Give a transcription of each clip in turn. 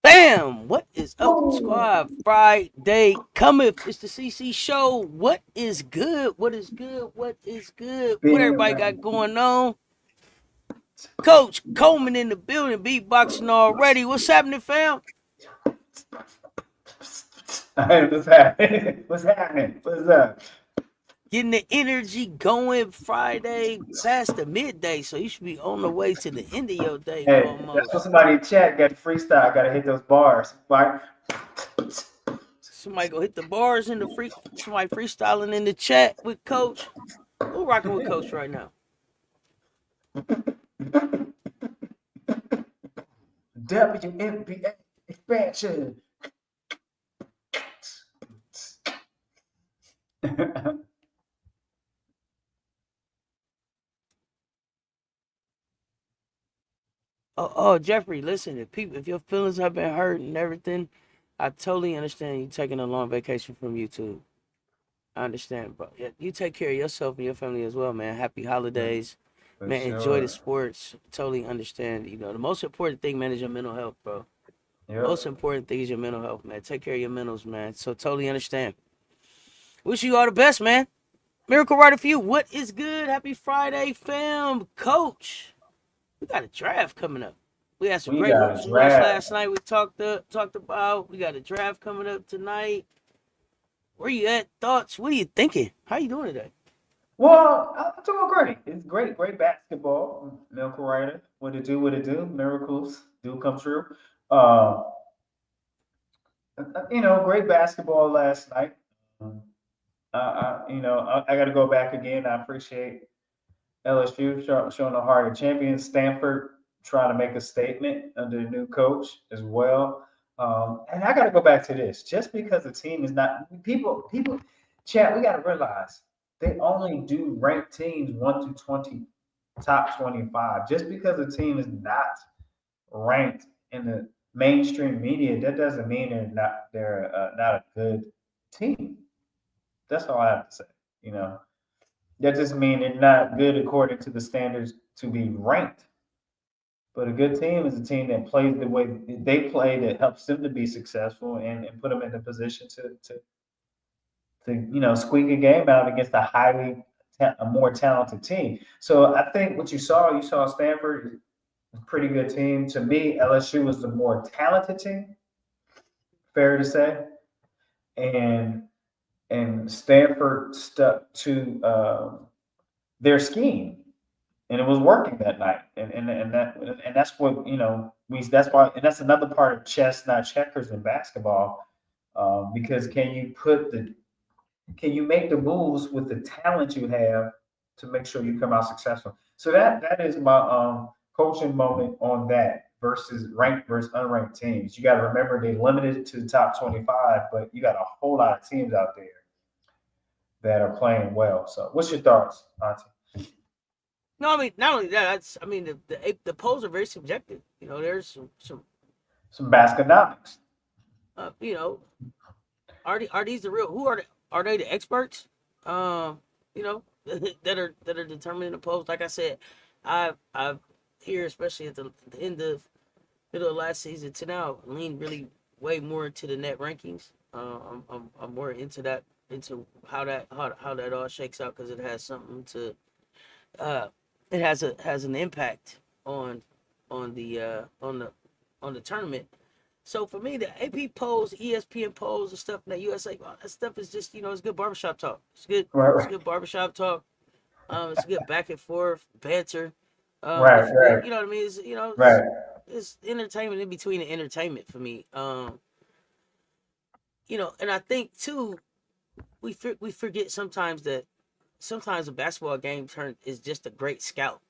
Bam! What is up, squad? Friday cometh. It's the CC show. What is good? What is good? What is good? What everybody got going on? Coach Coleman in the building, beatboxing already. What's happening, fam? What's happening? What's happening? What's up? Getting the energy going. Friday past the midday, so you should be on the way to the end of your day. Hey, almost. that's what somebody in chat got the freestyle. Got to hit those bars, right? Somebody go hit the bars in the free. Somebody freestyling in the chat with Coach. Who rocking with Coach right now? WNBA Expansion. Oh, Jeffrey, listen, if your feelings have been hurt and everything, I totally understand you taking a long vacation from YouTube. I understand, bro. Yeah, you take care of yourself and your family as well, man. Happy holidays. Man, enjoy the sports. Totally understand. You know, the most important thing, man, is your mental health, bro. Yep. Most important thing is your mental health, man. Take care of your mentals, man. So totally understand. Wish you all the best, man. Miracle Rider for you. What is good? Happy Friday, fam. Coach, we got a draft coming up. We had some great moves last night. We talked about. We got a draft coming up tonight. Where you at? Thoughts? What are you thinking? How you doing today? Well, I'm doing great. It's great basketball. Miracle Rider. What it do? Miracles do come true. Great basketball last night. I got to go back again. I appreciate LSU showing the heart of champions. Stanford trying to make a statement under the new coach as well. And I got to go back to this. Just because the team is not people, chat. We got to realize they only do rank teams 1 to 20, top 25. Just because a team is not ranked in the mainstream media, that doesn't mean they're not a good team. That's all I have to say. That just means they're not good according to the standards to be ranked. But a good team is a team that plays the way they play, that helps them to be successful and put them in a position to squeak a game out against a more talented team. So I think what you saw Stanford, a pretty good team. To me, LSU was the more talented team, fair to say, and Stanford stuck to their scheme, and it was working that night. And that's what that's why, and that's another part of chess, not checkers, in basketball. Because can you make the moves with the talent you have to make sure you come out successful? So that is my coaching moment on that versus ranked versus unranked teams. You got to remember they limited it to the top 25, but you got a whole lot of teams out there that are playing well. So what's your thoughts, Auntie? No, I mean, not only that. The polls are very subjective. There's some basketnomics. Are these the real? Are they the experts? That are determining the polls. Like I said, I've here, especially at the end of middle of last season to now, leaned really way more into the net rankings. I'm more into that, into how that all shakes out, because it has something to it has an impact on the tournament. So for me, the AP polls, ESPN polls, and stuff in that USA, that stuff is just it's good barbershop talk. It's good. It's Right, good barbershop talk. It's good back and forth banter. right, right, You know what I mean? right. It's entertainment in between the entertainment for me. And I think too, we forget sometimes that sometimes a basketball game is just a great scout.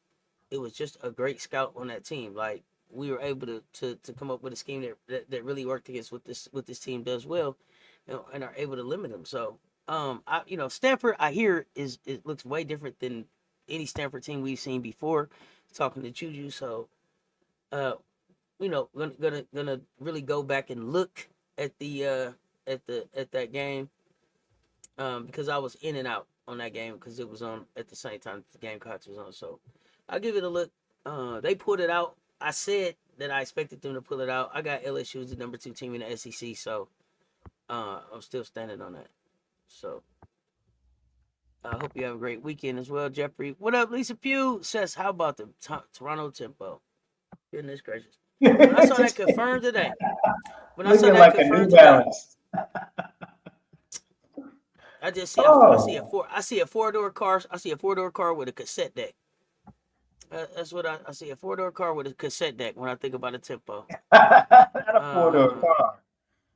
It was just a great scout on that team. Like we were able to come up with a scheme that really worked against what this team does well, and are able to limit them. So Stanford I hear it looks way different than any Stanford team we've seen before. Talking to Juju, so uh, gonna really go back and look at at that game because I was in and out on that game because it was on at the same time the Gamecocks was on. So I'll give it a look. They pulled it out. I said that I expected them to pull it out. I got LSU as the number 2 team in the SEC, so I'm still standing on that. So I hope you have a great weekend as well, Jeffrey. What up, Lisa Pugh says, how about the Toronto Tempo? Goodness gracious. When I saw that confirmed today, Looking like a New Balance. I just see a four-door car. I see a four-door car with a cassette deck. That's what I see, a four-door car with a cassette deck when I think about a Tempo. Not a four-door car.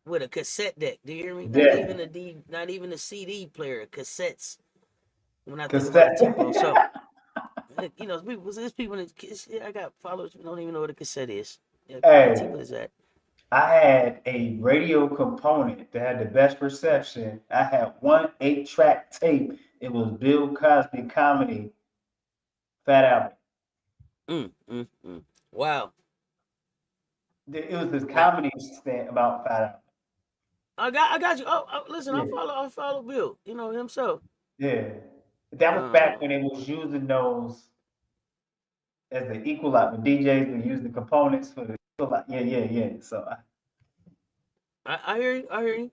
With a cassette deck. Do you hear me? Yeah. Not even a CD player, cassettes. When I think about a Tempo. So there's people I got followers who don't even know what a cassette is. Yeah, Hey, what is that? I had a radio component that had the best reception. I had one 8-track tape. It was Bill Cosby comedy, Fat Albert. Wow. It was this comedy thing about Fat Albert. I got you. Listen, Yeah. I follow Bill. You know himself. Yeah. That was back when they was using those as the equalizer. The DJs would use the components for the equalizer. Yeah. So I hear you. I hear you.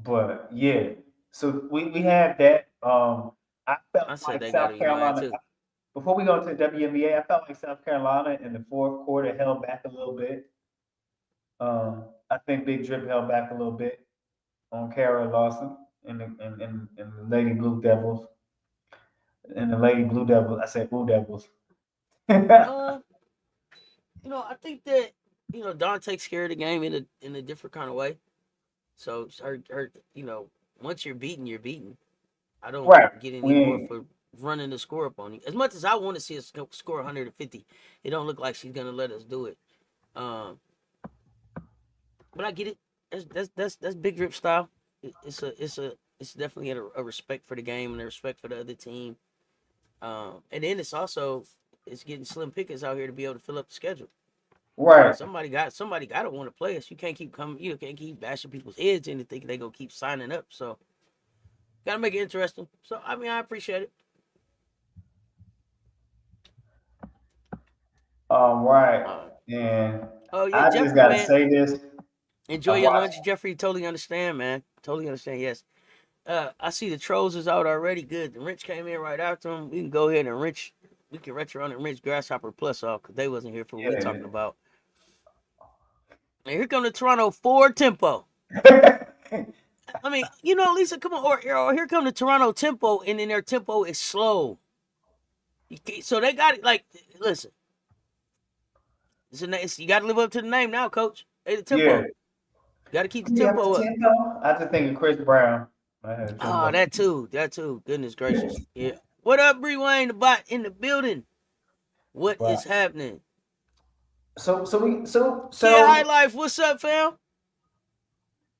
but yeah. So we had that. I felt I said like they got to South be mine Carolina. too. Before we go into the WNBA, I felt like South Carolina in the fourth quarter held back a little bit. I think Big Drip held back a little bit on Kara Lawson and the Lady Blue Devils. And the Lady Blue Devils, I said Blue Devils. I think that Dawn takes care of the game in a different kind of way. So once you're beaten, you're beaten. I don't Right. get any more for running the score up on you. As much as I want to see us score 150, it don't look like she's gonna let us do it. But I get it. That's Big Drip style. It's definitely a respect for the game and a respect for the other team. And then it's getting slim pickings out here to be able to fill up the schedule. Right. Somebody got to want to play us. You can't keep coming. You can't keep bashing people's heads in and thinking they gonna keep signing up. So gotta make it interesting. So I mean, I appreciate it. Right. And Oh yeah, I just Jeffrey, gotta man. say this. Enjoy your lunch, Jeffrey. Totally understand, man. Totally understand. Yes. I see the trolls is out already. Good. The wrench came in right after him. We can go ahead and wrench. We can retro on and wrench Grasshopper Plus off because they wasn't here for what we talking about. And here come the Toronto 4 tempo. I mean, Lisa, come on. Or here come the Toronto tempo, and then their tempo is slow. So they got it. Like, listen. You got to live up to the name now, Coach. Hey, the tempo. Yeah. You got to keep the tempo up. I just think of Chris Brown. That too. Goodness gracious. Yeah. What up, Bree Wayne, the bot in the building? What is happening? So Kid High Life, what's up, fam?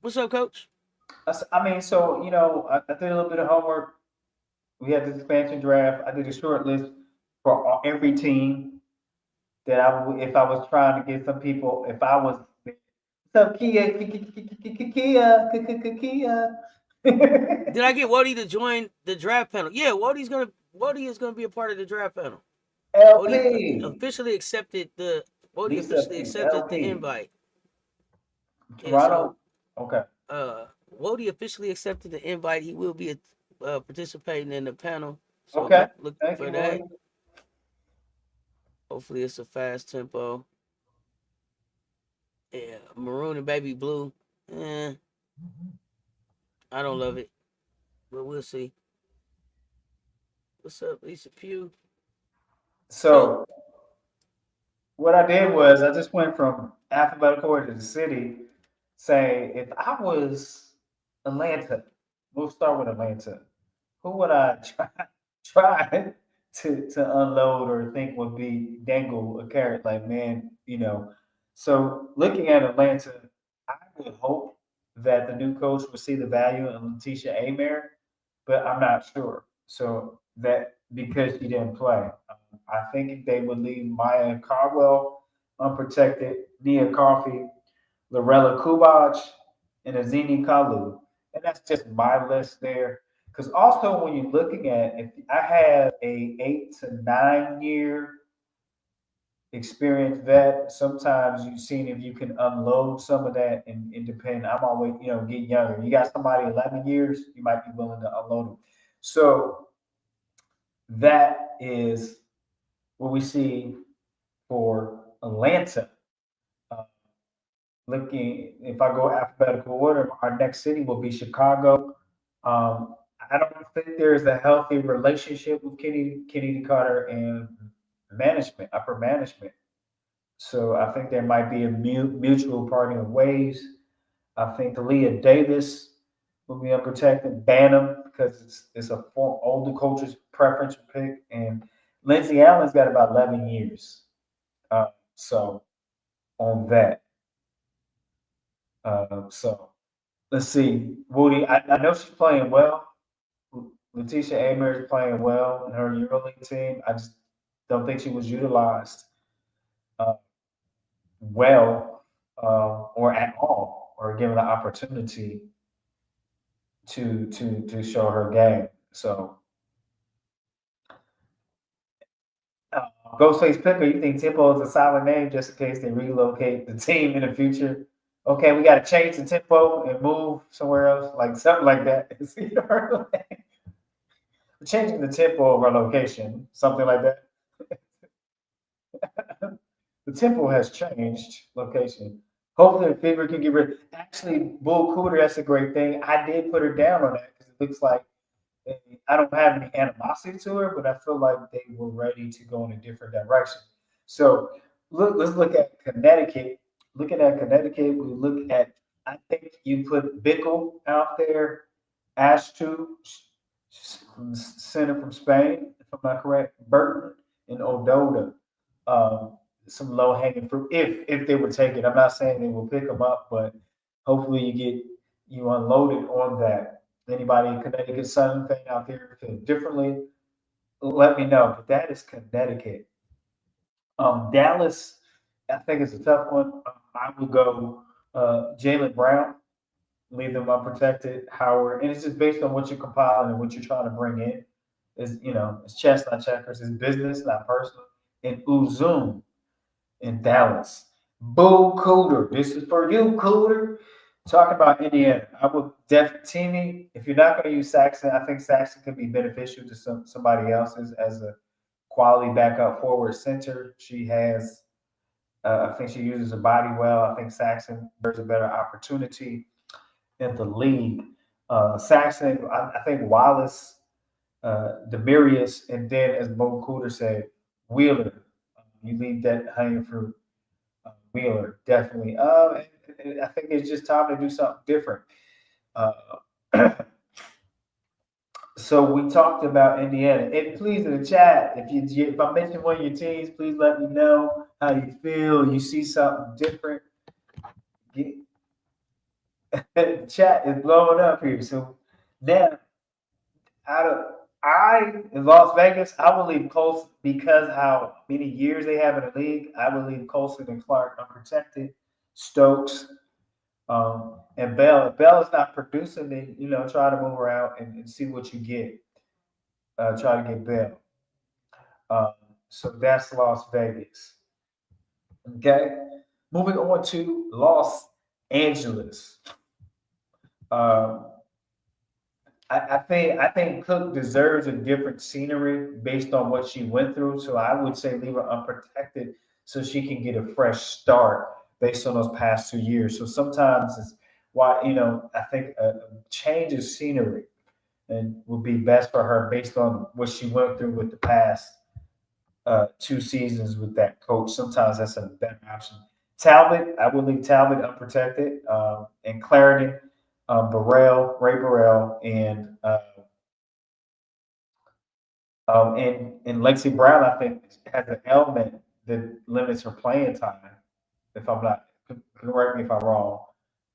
What's up, Coach? I mean, I did a little bit of homework. We had this expansion draft. I did a short list for every team that if I was trying to get some people, if I was some Kia. Did I get Wody to join the draft panel? Yeah, Wody is gonna be a part of the draft panel. LP Wody officially accepted the invite. Toronto. Okay. Wody officially accepted the invite. He will be participating in the panel. So okay. Look for that. Wody. Hopefully it's a fast tempo. Yeah, Maroon maroon and baby blue. Eh, I don't love it, but we'll see. What's up, Lisa Pugh? Yo, So what I did was I just went from alphabetical order to the city, saying if I was Atlanta, we'll start with Atlanta. Who would I try to unload or think would be dangle a carrot? Like, man, you know. So looking at Atlanta, I would hope that the new coach will see the value in Letitia Amer, but I'm not sure. So that because she didn't play, I think they would leave Maya Caldwell unprotected, Nia Coffey, Lorella Kubach, and Azini Kalu. And that's just my list there. Because also when you're looking at, if I have a 8 to 9 year experienced vet, sometimes you've seen if you can unload some of that and independent. I'm always, get younger. You got somebody 11 years, you might be willing to unload them. So that is what we see for Atlanta. Uh, Looking, if I go alphabetical order, our next city will be Chicago. Um, I don't think there's a healthy relationship with Kenny Carter and management, upper management. So I think there might be a mutual parting of ways. I think Leah Davis will be unprotected, ban him because it's a older coach's preference pick, and Lindsay Allen's got about 11 years. So on that, so let's see, Woody. I know she's playing well. Letitia Amer is playing well in her EuroLeague team. I just don't think she was utilized uh, well or at all, or given the opportunity to show her game. So, uh, Ghostface Picker, you think Tempo is a solid name just in case they relocate the team in the future? Okay, we got to change the tempo and move somewhere else, like something like that. Changing the tempo of our location, something like that. The tempo has changed location. Hopefully, the Fever can get rid. Actually, Bull Cooter, that's a great thing. I did put her down on that because it looks like I don't have any animosity to her, but I feel like they were ready to go in a different direction. So let's look at Connecticut. Looking at Connecticut, we look at. I think you put Bickle out there, Ashtu, center from Spain, if I'm not correct, Burton and Ododa. Um, some low hanging fruit if they would take it. I'm not saying they will pick them up, but hopefully you unloaded on that. Anybody in Connecticut Southern thing out there feel differently? Let me know. But that is Connecticut. Dallas, I think it's a tough one. I would go Jalen Brown, leave them unprotected. Howard, and it's just based on what you're compiling and what you're trying to bring in. Is it's chess, not checkers. It's business, not personal. And Uzum in Dallas. Boo Cooter. This is for you, Cooter. Talking about Indiana, I would definitely, if you're not going to use Saxon, I think Saxon could be beneficial to somebody else's as a quality backup forward center. She has, I think she uses her body well. I think Saxon there's a better opportunity in the league. Saxon, I think Wallace, Demarius, and then as Bo Cooter said, Wheeler. You leave that hanging fruit. Wheeler, definitely. And I think it's just time to do something different. Uh, so we talked about Indiana. And please in the chat, if I mention one of your teams, please let me know how you feel. You see something different. The chat is blowing up here. So now, out of in Las Vegas, I will leave Colson because how many years they have in the league. I will leave Colson and Clark unprotected. Stokes, and Bell. If Bell is not producing, then try to move around and see what you get. Try to get Bell. Um, so that's Las Vegas. Okay, moving on to Los Angeles. Um, I think Cook deserves a different scenery based on what she went through. So I would say leave her unprotected so she can get a fresh start. based on those past 2 years. So sometimes it's why, I think a change of scenery and would be best for her based on what she went through with the past 2 seasons with that coach. Sometimes that's a better option. Talbot, I would leave Talbot unprotected, and Clarendon, Ray Burrell, and Lexi Brown. I think has an element that limits her playing time. If I'm not, correct me if I'm wrong.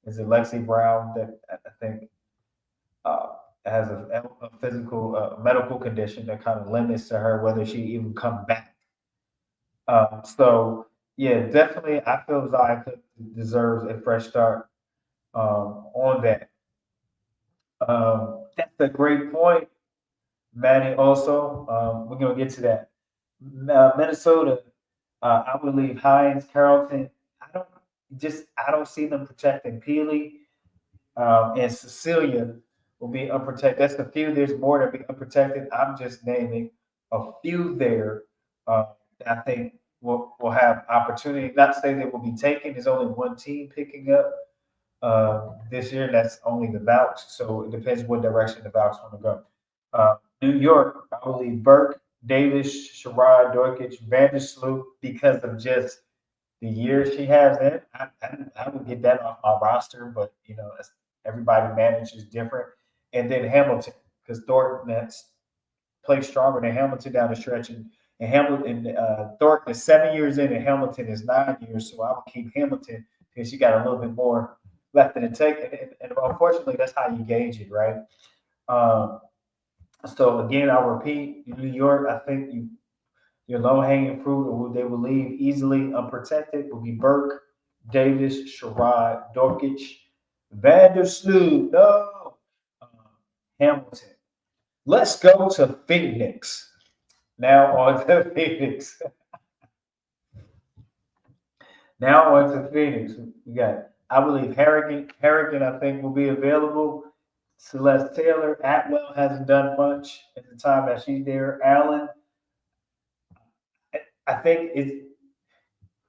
Is it Lexi Brown that I think uh, has a physical medical condition that kind of limits to her whether she even come back. So yeah, definitely, I feel Zion deserves a fresh start on that. That's a great point, Manny. Also, we're gonna get to that. Minnesota, I believe Hines, Carrollton. I don't see them protecting Peely, and Cecilia will be unprotected. That's a few. There's more that be unprotected. I'm just naming a few there that I think will have opportunity. Not to say they will be taken. There's only one team picking up this year. That's only the Valks. So it depends what direction the Valks want to go. New York, I believe Burke, Davis, Sherrod, Dorkic, Vandersloot, because of just the years she has in, I would get that off my roster, but everybody manages different. And then Hamilton, because Thornton that's played stronger than Hamilton down the stretch, and Hamilton Thornton is 7 years in, and Hamilton is 9 years. So I would keep Hamilton because she got a little bit more left in the tank, and unfortunately, that's how you gauge it, right? Um, so again, I'll repeat, New York, I think your low hanging fruit, or they will leave easily unprotected, will be Burke, Davis, Sherrod, Dorkic, Vandersloot, no, uh, Hamilton. Let's go to Phoenix. Now on to Phoenix. Now on to Phoenix. We got, I believe Harrigan, I think, will be available. Celeste Taylor, Atwell hasn't done much at the time that she's there. Allen, I think it's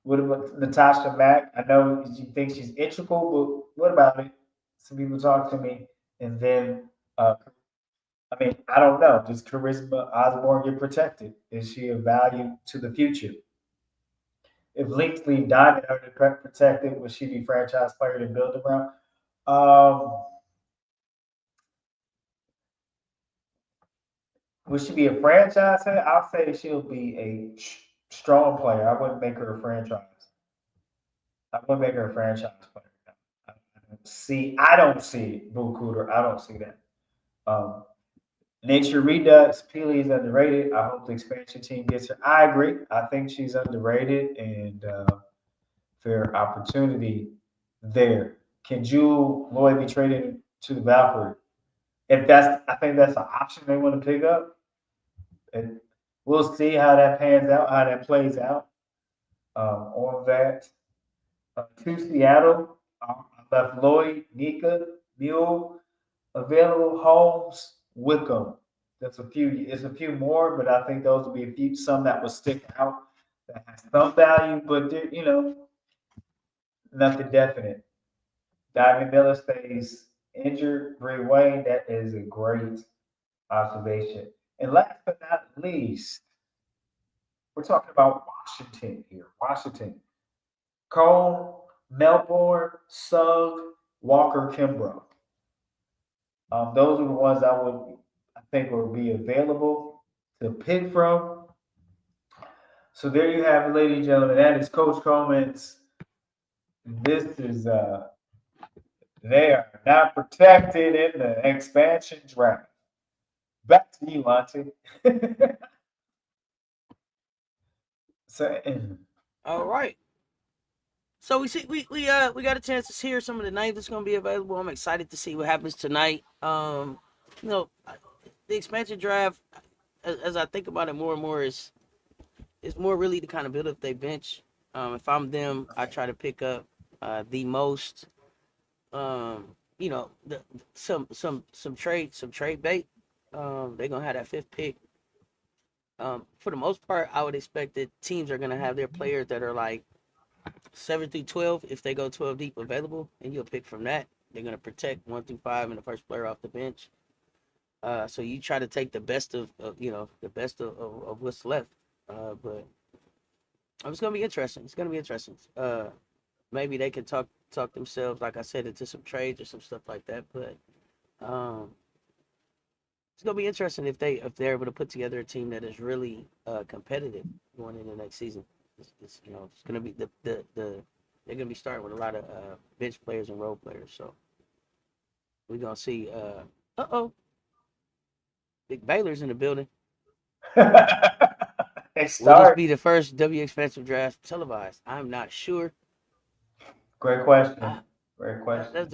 what about Natasha Mack? I know you think she's integral, but what about it? Some people talk to me, and then I mean, I don't know. Does Charisma Osborne get protected? Is she a value to the future? If Linksley Diamond are protected, would she be franchise player to build around? Um, would she be a franchise player? I'll say she'll be a strong player. I wouldn't make her a franchise. I wouldn't make her a franchise player. I don't see it. Boo Cooter. I don't see that. Um, Nature Redux, Peely is underrated. I hope the expansion team gets her. I agree. I think she's underrated and fair opportunity there. Can Jewel Lloyd be traded to the Valkyrie? If that's, I think that's an option they want to pick up. And we'll see how that pans out, how that plays out on that. To Seattle, I left Lloyd, Nika, Mule, available Holmes, Wickham. There's a few. It's a few more, but I think those will be a few. Some that will stick out that has some value, but nothing definite. Diamond Miller stays injured. Bray Wayne. That is a great observation. And last but not least, we're talking about Washington here. Washington. Cole, Melbourne, Sugg, Walker, Kimbrough. Those are the ones I think, will be available to pick from. So there you have it, ladies and gentlemen. That is Coach Coleman's. This is they are not protected in the expansion draft. Back to you, Auntie. so, All right. So we got a chance to hear some of the names that's going to be available. I'm excited to see what happens tonight. You know, the expansion draft, as I think about it more and more, is more really to kind of build up their bench. If I'm them, I try to pick up the most. The, some trade bait. They're gonna have that fifth pick. For the most part, I would expect that teams are gonna have their players that are like 7 through 12, if they go 12 deep available, and you'll pick from that. They're going to protect 1 through 5 and the first player off the bench. So you try to take the best of what's left. But it's going to be interesting. It's going to be interesting. Maybe they can talk themselves, like I said, into some trades or some stuff like that. But it's going to be interesting if they're able to put together a team that is really competitive going into the next season. It's going to be they're going to be starting with a lot of bench players and role players. So we're going to see. Big Baylor's in the building. Will this be the first W Expansion Draft televised? I'm not sure. Great question. Great question. That's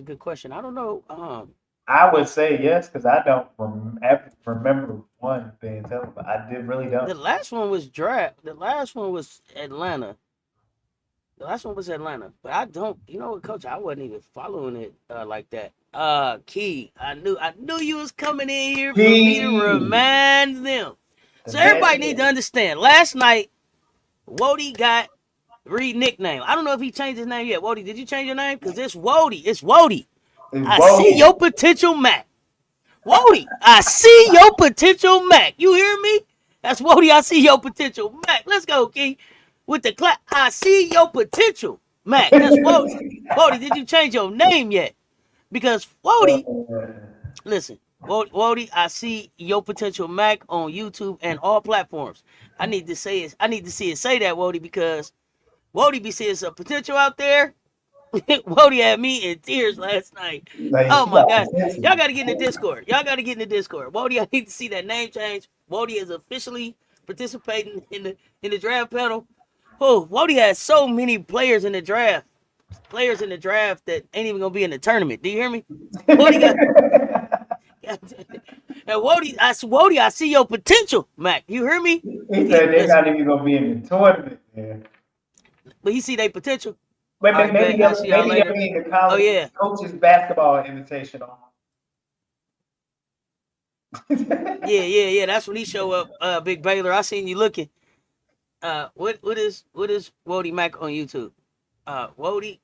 a good question. I don't know. I would say yes because I don't remember one being televised. I really don't. The last one was draft. The last one was Atlanta. But I don't. You know what, Coach? I wasn't even following it like that. Key. I knew you was coming in here for me to remind them. So everybody needs to understand. Last night, Wody got Reed nickname. I don't know if he changed his name yet. Wody, did you change your name? Because it's Wody. It's Wody. I see your potential, Mac. Wody, I see your potential, Mac. You hear me? That's Wody. I see your potential, Mac. Let's go, Key. With the clap, I see your potential, Mac. That's Wody. Wody, did you change your name yet? Because Wody, listen, Wody, I see your potential, Mac, on YouTube and all platforms. I need to see it say that, Wody, because Wody be seeing some potential out there. Wody had me in tears last night. Oh my gosh. Y'all got to get in the Discord. Wody, I need to see that name change. Wody is officially participating in the draft panel. Oh, Wody has so many players in the draft. Players in the draft that ain't even gonna be in the tournament. Do you hear me? Wody got and Wody, I see your potential, Mac. You hear me? He said they're not even gonna be in the tournament, man. But he see their potential. Maybe they'll be in the college coaches basketball invitational. Yeah. That's when he show up, Big Baylor. I seen you looking. What is Wody Mac on YouTube? Wody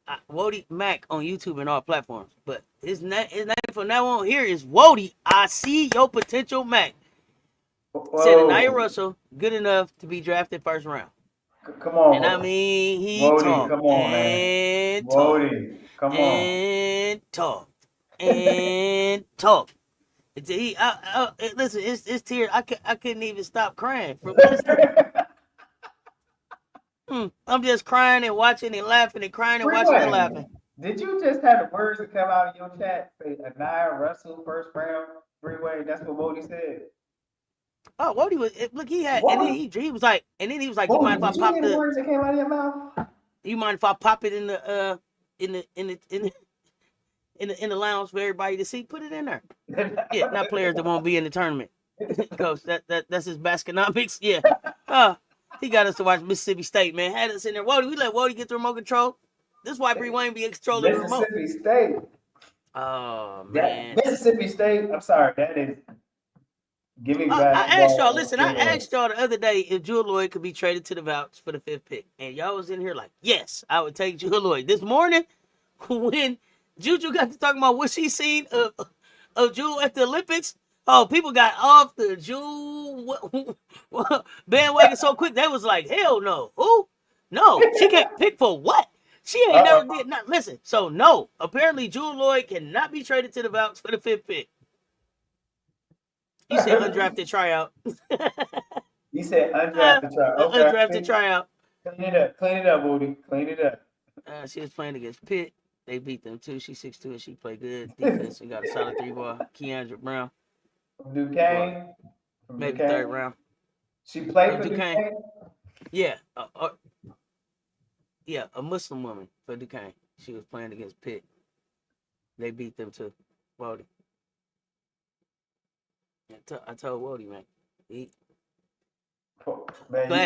Mac on YouTube and all platforms. But his name from now on here is Wody. I see your potential, Mac. Said Anaya Russell good enough to be drafted first round. Come on. And I mean, he Wody, talked come on, and man. Wody, come on. And talked and talked. Listen, it's tears. I couldn't even stop crying from listening. I'm just crying and watching and laughing and crying and watching and laughing. Did you just have the words that come out of your chat say Anaya Russell first round three-way? That's what Wody said. Oh, Wody was look. He had, and then he was like, Wody, you mind if I pop the words that came out of your mouth? You mind if I pop it in the lounge for everybody to see? Put it in there. Yeah, not players that won't be in the tournament. Coach, that's his Baskinomics. Yeah. He got us to watch Mississippi State, man. Had us in there. Wody, we let Wody get the remote control. This is why Bree Wayne be in control of the remote. Mississippi State. Oh, man. Mississippi State, I'm sorry, that is giving back. I asked y'all, listen, I asked y'all the other day if Jewel Lloyd could be traded to the Valks for the 5th pick. And y'all was in here like, yes, I would take Jewel Lloyd. This morning, when Juju got to talking about what she seen of Jewel at the Olympics, oh, people got off the Jewel bandwagon so quick. They was like, hell no. Who? No, she can't pick for what? She ain't never did not. Listen, so no. Apparently, Jewel Lloyd cannot be traded to the Valks for the 5th pick. You said undrafted tryout. You said undrafted tryout. Okay. Undrafted tryout. Clean it up, Woody. Clean it up. She was playing against Pitt. They beat them too. She's 6'2" and she played good defense and got a solid 3-ball. Keandra Brown. From Duquesne. Maybe 3rd round. She played for Duquesne? Yeah. Yeah, a Muslim woman for Duquesne. She was playing against Pitt. They beat them too. Wody. I told Wody, man.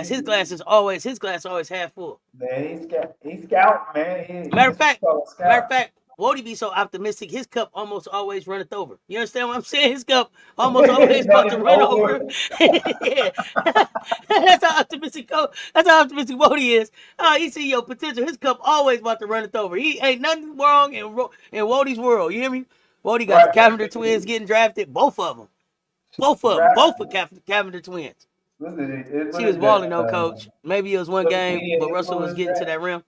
His glass is always half full. Man, he's scouting, man. Matter of fact, Wody be so optimistic, his cup almost always runneth over. You understand what I'm saying? His cup almost always about to run over. Yeah. That's how optimistic Wody is. He see your potential. His cup always about to run it over. He ain't nothing wrong in Wody's world. You hear me? Wody got the Cavender twins getting drafted. Both of them. Both the Cavender twins. She was balling though, Coach. Maybe it was one game, but Russell was getting to that rim.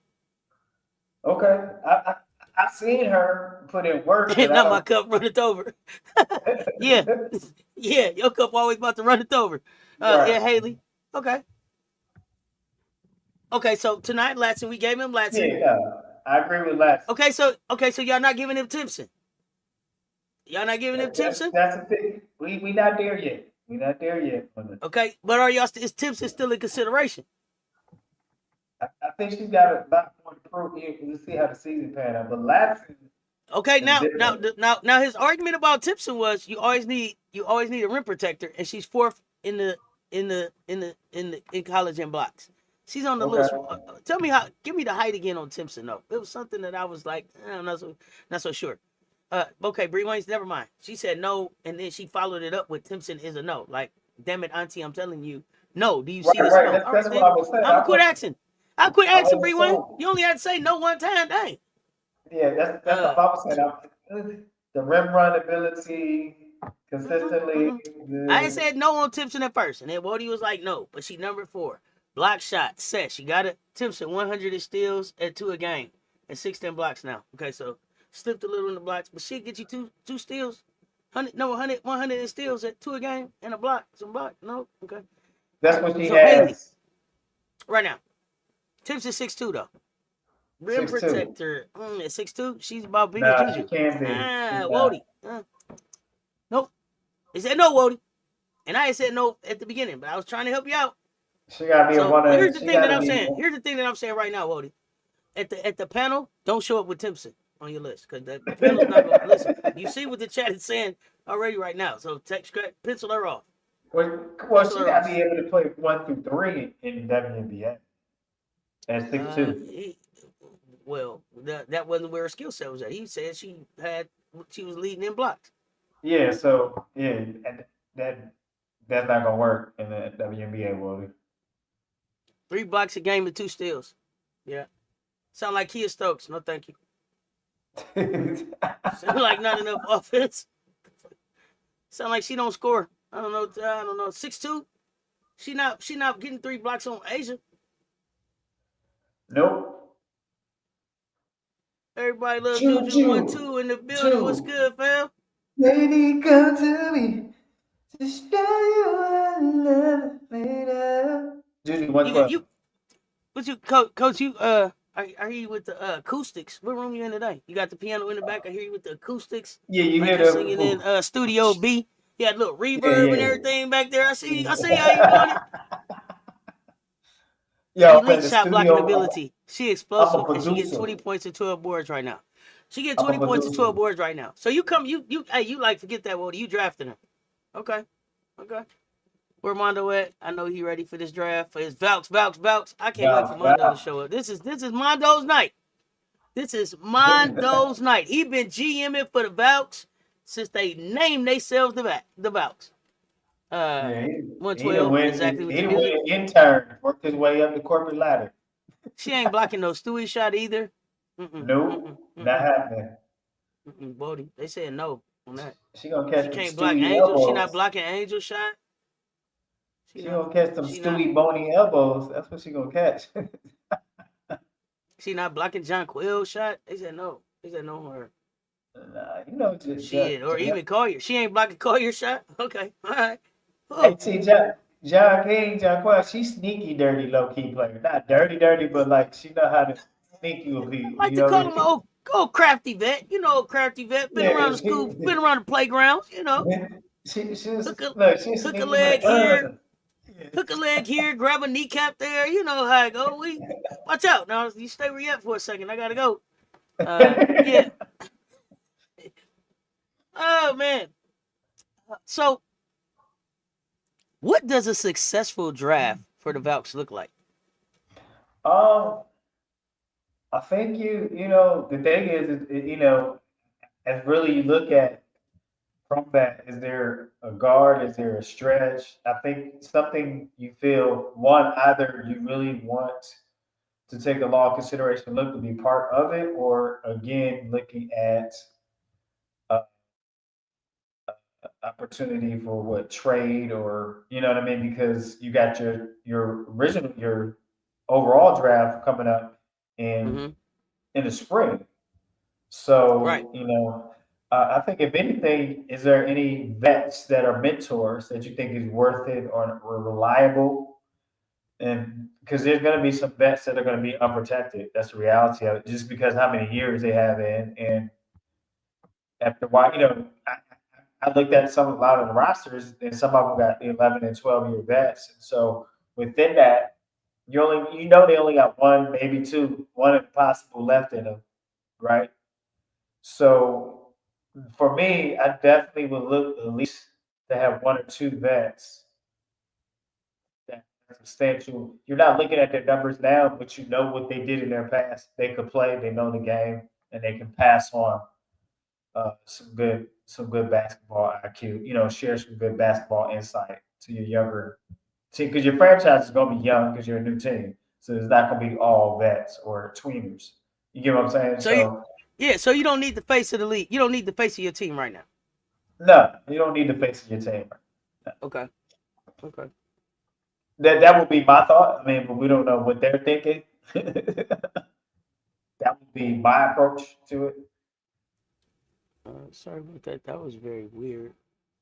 Okay, I seen her put in work. And now my cup runneth over. Yeah, your cup always about to run it over. Yeah, Haley. Okay, so tonight, Latson, we gave him Latson. Yeah, I agree with Latson. Okay, so y'all not giving him Timpson. Y'all not giving him Timpson? That's the thing. We not there yet. We not there yet. Okay, but are y'all? Is Timpson still in consideration? I think she's got a lot more to prove here. We'll see how the season pan out. But Latson. Okay, now his argument about Timpson was you always need a rim protector, and she's fourth in college in blocks. She's on the list. Tell me give me the height again on Timpson though. It was something that I was like, I'm not so sure. Okay, Bree Wayne's never mind. She said no, and then she followed it up with Timpson is a no. Like, damn it, Auntie, I'm telling you, no. Do you see this? Right. That's what I was saying. I'm quit asking. I quit asking, Bree Wayne. You only had to say no one time, dang. Yeah, that's what I was saying. The rim run ability consistently. I said no on Timpson at first, and then Wody was like no, but she number 4. Block shot, set. She got it. Timpson 100 steals at 2 a game and 16 blocks now. Okay, so slipped a little in the blocks, but she'll get you two steals. 100 in steals at 2 a game and a block. Some block. No? Okay. That's what she has. Right now. Timpson 6'2", though. Rim protector. At 6'2", she's about big as Juju. She can't be. Wody. Nope. They said no, Wody. And I said no at the beginning, but I was trying to help you out. She gotta be one of. Here's the thing that I'm saying. Here's the thing that I'm saying right now, Wody. At the panel, don't show up with Timpson on your list because the panel's not going to listen. You see what the chat is saying already right now. So pencil her off. Well, she got to be able to play 1 through 3 in WNBA. At 6'2". Well, that wasn't where her skill set was at. He said she was leading in blocks. Yeah, so that's not gonna work in the WNBA world. 3 blocks a game and 2 steals. Yeah. Sound like Kia Stokes. No, thank you. Sound like not enough offense. Sound like she don't score. I don't know. 6'2". She not getting 3 blocks on Asia. Nope. Everybody loves Juju 1-2 in the building. What's good, fam? Lady, come to me to show you what love made of. Juju 112. Coach, you I hear you with the acoustics. What room you in today? You got the piano in the back. I hear you with the acoustics. Yeah, you like hear that singing in Studio B. You had a little reverb and everything back there. I see how you doing it. Yo, elite shot blocking ability. She explosive and she gets 20 points and 12 boards right now. She get 20 points and 12 boards right now. So you like forget that Wody. You drafted him. Okay. Where Mondo at? I know he ready for this draft for his Valks. I can't wait for Mondo to show up. This is Mondo's night. This is Mondo's night. He been GMing for the Valks since they named themselves the Valks. 112 exactly what the music. Intern worked his way up the corporate ladder. She ain't blocking no Stewie shot either. Nope, not happening. Bodie, they said no on that. She gonna catch. She can't block Angel. She not blocking Angel shot. She gonna catch some Stewie bony elbows. That's what she gonna catch. She not blocking John Quill shot. They said no. They said no on her. Nah, shit, or even Collier. She ain't blocking Collier shot. Okay, all right. Hey, see, John Quill, she's sneaky, dirty, low key player. Not dirty, but like she know how to sneak you a beat. I like to call him an old crafty vet. You know, crafty vet. Been around the school, been around the playgrounds. You know. Hook a leg here. Hook a leg here, grab a kneecap there. You know how it go. Watch out. Now, you stay where you at for a second. I got to go. Yeah. Oh, man. So, what does a successful draft for the Valks look like? I think the thing is, as really you look at from that, is there a guard? Is there a stretch? I think something you feel one, either you really want to take a long consideration look to be part of it, or again looking at uh, opportunity for what trade or you know what I mean because you got your overall draft coming up in Mm-hmm. in the spring. Right. So I think if anything, is there any vets that are mentors that you think is worth it or reliable? And because there's going to be some vets that are going to be unprotected. That's the reality of it. Just because how many years they have in, and after a while, I looked at a lot of the rosters, and some of them got 11 and 12-year vets. And so within that, they only got one, maybe two, one possible left in them, right? So for me, I definitely would look at least to have one or two vets that are substantial. You're not looking at their numbers now, but you know what they did in their past. They could play, they know the game, and they can pass on some good basketball IQ. Share some good basketball insight to your younger team because your franchise is going to be young because you're a new team. So it's not going to be all vets or tweeners. You get what I'm saying? So you, So yeah. So you don't need the face of the league. You don't need the face of your team right now. no, you don't need to face your team. No. Okay. Okay. That would be my thought. I mean, but we don't know what they're thinking. That would be my approach to it. Sorry about that. That was very weird.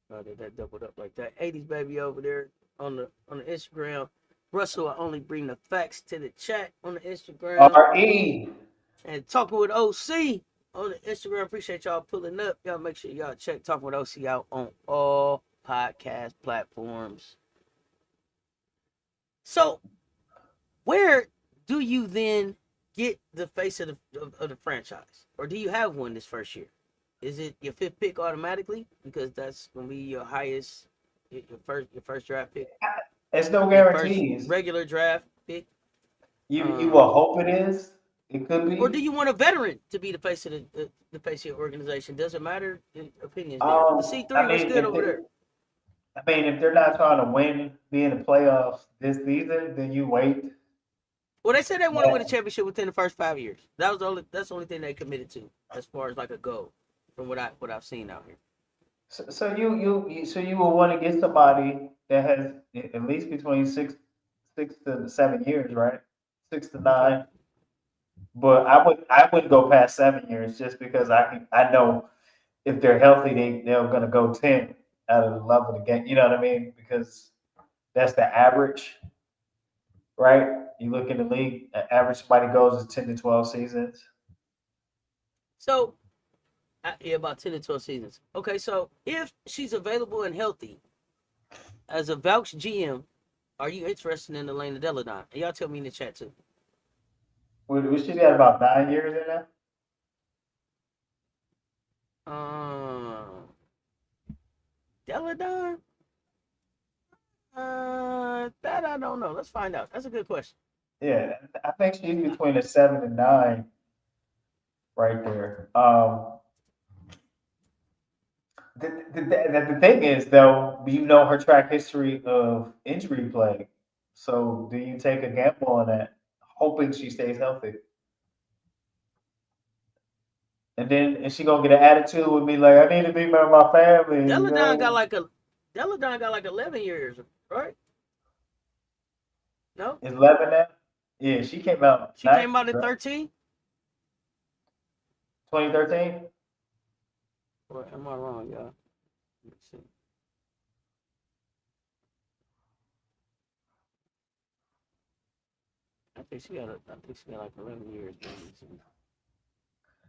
That doubled up like that. 80s baby over there on the Instagram. Russell, I only bring the facts to the chat on the Instagram. RE. And talking with OC on the Instagram. Appreciate y'all pulling up. Y'all make sure y'all check Talking with OC out on all podcast platforms. So, where do you then get the face of the franchise, or do you have one this first year? Is it your fifth pick automatically because that's gonna be your highest, your first draft pick, It's no your first guarantees. regular draft pick? You Um, will hope it is. It could or do be. you want a veteran to be the face of the face of your organization? Doesn't matter. The opinions there. The I C3, what's mean, good over there? if they're not trying to win, be in the playoffs this season, then you wait. Well, they said they want to win a Yeah. championship within the first 5 years. That's the only thing they committed to as far as like a goal from what I've seen out here. So you will want to get somebody that has at least between 6 to 7 years, right? Six to Okay. nine. But I wouldn't go past 7 years just because I know if they're healthy they're gonna go 10 out of the love of the game. You know what I mean? Because that's the average, right? You look in the league, average somebody goes is 10 to 12 seasons. So, yeah, about 10 to 12 seasons. Okay, so if she's available and healthy as a Vouch GM, are you interested in Elena Deladon? And y'all tell me in the chat too. We should got about 9 years in there. Um, Deladon? That I don't know. Let's find out. That's a good question. Yeah, I think she's between the 7 and 9 right there. The thing is, though, you know her track history of injury play. So, do you take a gamble on that, hoping she stays healthy? And then is she gonna get an attitude with me like, I need to be with my family, you Deladon got know? like a Deladon got like 11 years, right? No, Is 11 now? Yeah, she came out she nice, came out at right? 13. 2013. Or am I wrong, y'all? Let's see. I think she got like 11 years.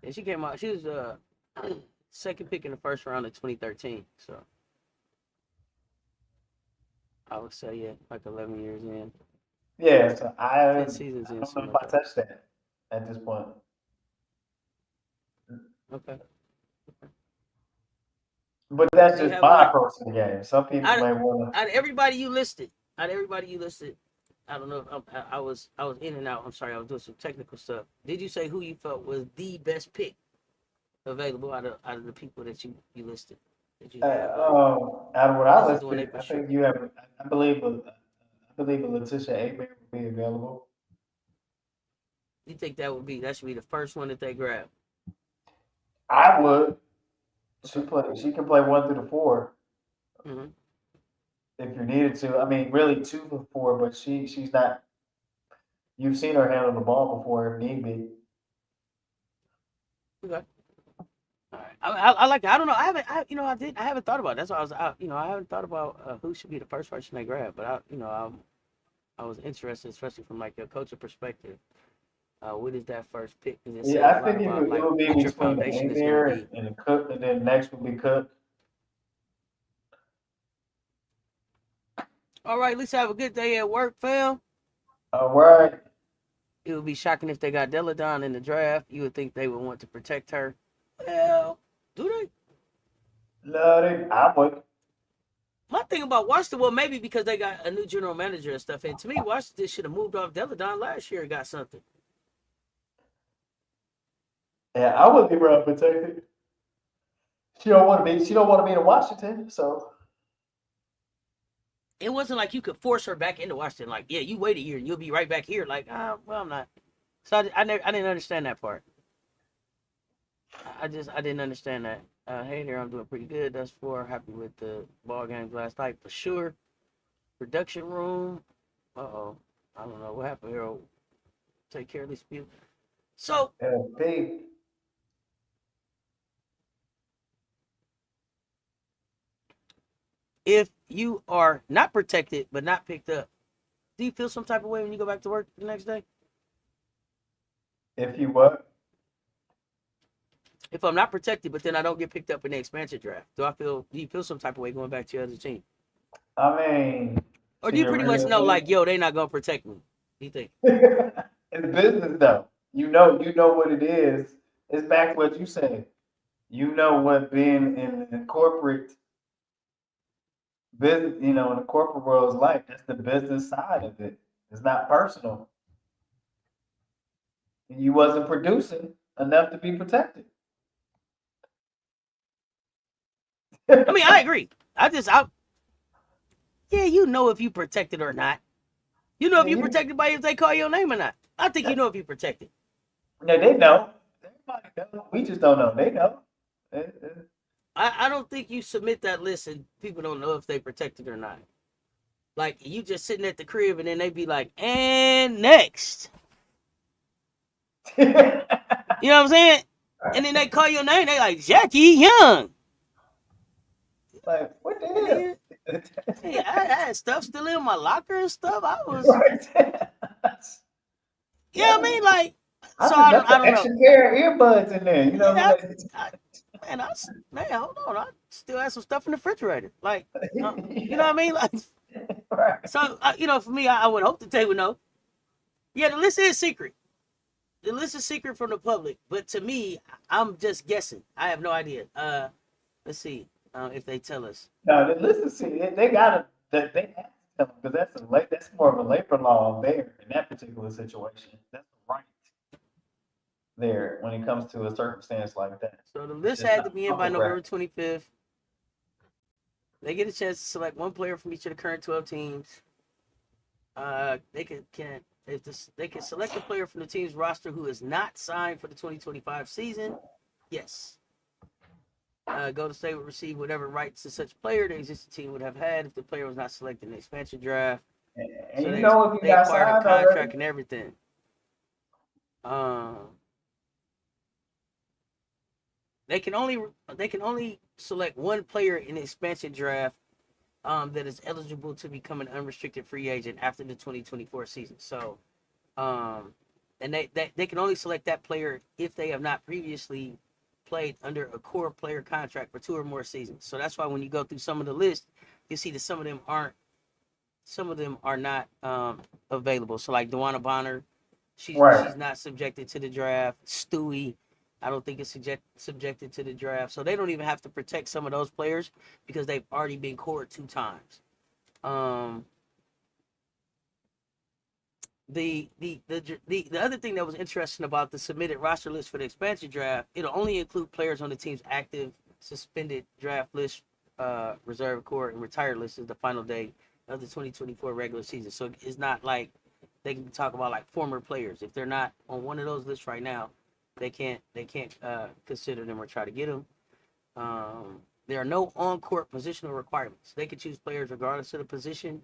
And she came out. She was second pick in the first round of 2013. So I would say yeah, like 11 years in, Yeah, so 10 seasons I in, don't know something if like I that. touched that at this point. Okay. But that's Do you just have my one approach to the game. Some people out of, may want to. out of everybody you listed? Out of everybody you listed, I don't know if I was in and out. I'm sorry, I was doing some technical stuff. Did you say who you felt was the best pick available out of the people that you listed? That you have Out of what I this is the one they listed, for I sure. think you have. I believe a Letitia Abrams will be available. You think that should be the first one that they grab? I would. She Okay. play. She can play 1 through 4 Mm-hmm. if you needed to. I mean, really 2 for 4, but she's not. You've seen her handle the ball before if need be. Okay. All right. I like it. I don't know. I haven't thought about it. That's why I haven't thought about who should be the first person they grab. But I was interested, especially from like a coaching perspective. What is that first pick? Because it Yeah, says a I lot think about it like would be what your between the foundation is going to Amiir be. and the Cook, and then next would be Cook. All right, let's have a good day at work, fam. All right. It would be shocking if they got Deladon in the draft. You would think they would want to protect her. Well, do they? No, I would. My thing about Washington, well, maybe because they got a new general manager and stuff. And to me, Washington should have moved off Deladon last year and got something. Yeah, I would be real protected. She don't want to be. She don't want to be in Washington. So It wasn't like you could force her back into Washington. Like, yeah, you wait a year and you'll be right back here. Like, well, I'm not. So I didn't understand that part. I didn't understand that. Hey there, I'm doing pretty good. That's for happy with the ball games last night for sure. Production room. I don't know what happened here. Take care of this view. So yeah, big. if you are not protected but not picked up, do you feel some type of way when you go back to work the next day? If you what? If I'm not protected, but then I don't get picked up in the expansion draft, do you feel some type of way going back to your other team? I mean, Or to do you your pretty much real know, like, yo, they not gonna protect me? Do you think? it's business though. You know what it is. It's back to what you said. You know what being in the corporate business, in the corporate world is like. That's the business side of it. It's not personal. You wasn't producing enough to be protected. I mean, I agree. Yeah, you know if you protected or not. You know if you You, protected by if they call your name or not. I think you know if you protected. no, they know. Everybody know. We just don't know. They know. I don't think you submit that list and people don't know if they protected or not. Like you just sitting at the crib and then they be like, and next. You know what I'm saying? And then they call your name, they like Jackie Young. Like, what the Man, hell? hey, I had stuff still in my locker and stuff. I was, Right. you know what I Yeah, mean? Like, I so just left I the don't know. extra pair of earbuds in there. Yeah, man, hold on. I still have some stuff in the refrigerator. Like, you know Yeah. what I mean? Like, Right. so, for me, I would hope that they would know. Yeah, the list is secret. The list is secret from the public. But to me, I'm just guessing. I have no idea. Let's see if they tell us. No, listen, see, they gotta, they have to tell them because that's more of a labor law there in that particular situation. That's the right there when it comes to a circumstance like that. So the It's list just had to not be in by public November record. 25th. They get a chance to select one player from each of the current 12 teams. They can if this they can select a player from the team's roster who is not signed for the 2025 season. Yes. Golden State would receive whatever rights to such player the existing team would have had if the player was not selected in the expansion draft. And So you know if you they got acquired a signed already. contract and everything. Um, they can only select one player in the expansion draft that is eligible to become an unrestricted free agent after the 2024 season. So, and they can only select that player if they have not previously played under a core player contract for 2 or more seasons. So that's why when you go through some of the list, you see that some of them are not available. So like Dewana Bonner, she's Right. not subjected to the draft. Stewie, I don't think is subjected to the draft. So they don't even have to protect some of those players because they've already been cored 2 times. the other thing that was interesting about the submitted roster list for the expansion draft, it'll only include players on the team's active, suspended draft list, reserve core, and retired list is the final day of the 2024 regular season. So it's not like they can talk about like former players. If they're not on one of those lists right now, they can't consider them or try to get them. There are no on-court positional requirements. They can choose players regardless of the position,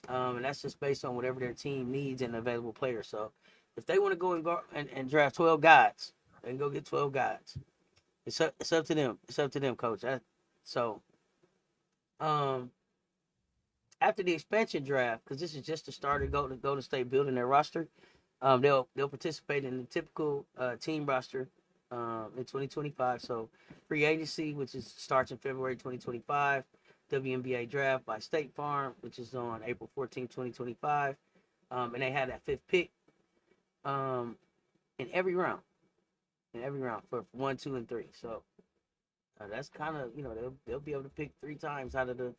and that's just based on whatever their team needs and available players. So if they want to go and draft 12 guys, they can go get 12 guys. It's up to them. It's up to them, coach. After the expansion draft, because this is just the start of Golden State building their roster, they'll participate in the typical team roster in 2025. So free agency, which starts in February 2025. WNBA draft by State Farm, which is on April 14, 2025. And they had that 5th pick in every round. For 1, 2, and 3. So that's kind of, they'll be able to pick 3 times out of the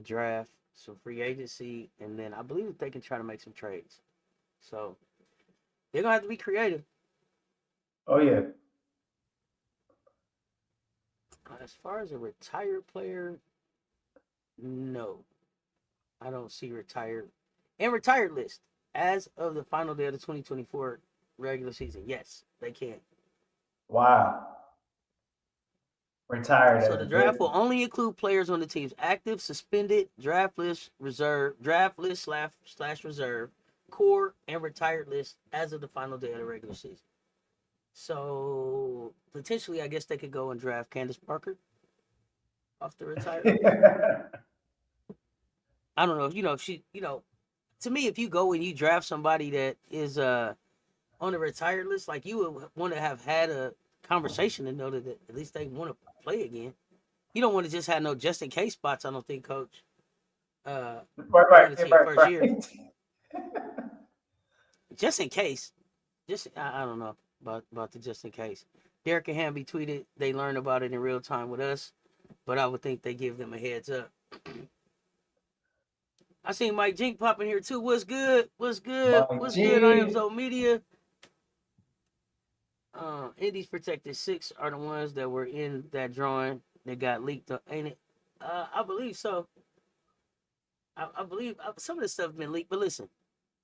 draft. So free agency, and then I believe that they can try to make some trades. So they're gonna have to be creative. Oh yeah. As far as a retired player, no, I don't see retired list as of the final day of the 2024 regular season. Yes, they can. Wow. Retired. So the draft will only include players on the team's active, suspended, draft list, reserve, draft list / reserve, core, and retired list as of the final day of the regular season. So potentially, I guess they could go and draft Candace Parker off the retirement. I don't know. If she, to me, if you go and you draft somebody that is on the retired list, like you would want to have had a conversation to know that at least they want to play again. You don't want to just have no just in case spots. I don't think, Coach. Right. First year. Just in case. I don't know about the just in case. Derek and Hamby tweeted they learned about it in real time with us, but I would think they give them a heads up. I seen Mike Jink pop in here too. What's good? What's good? What's good? I am Zo Media. Indy's protected 6 are the ones that were in that drawing that got leaked up, ain't it? I believe so. I believe some of this stuff has been leaked, but listen,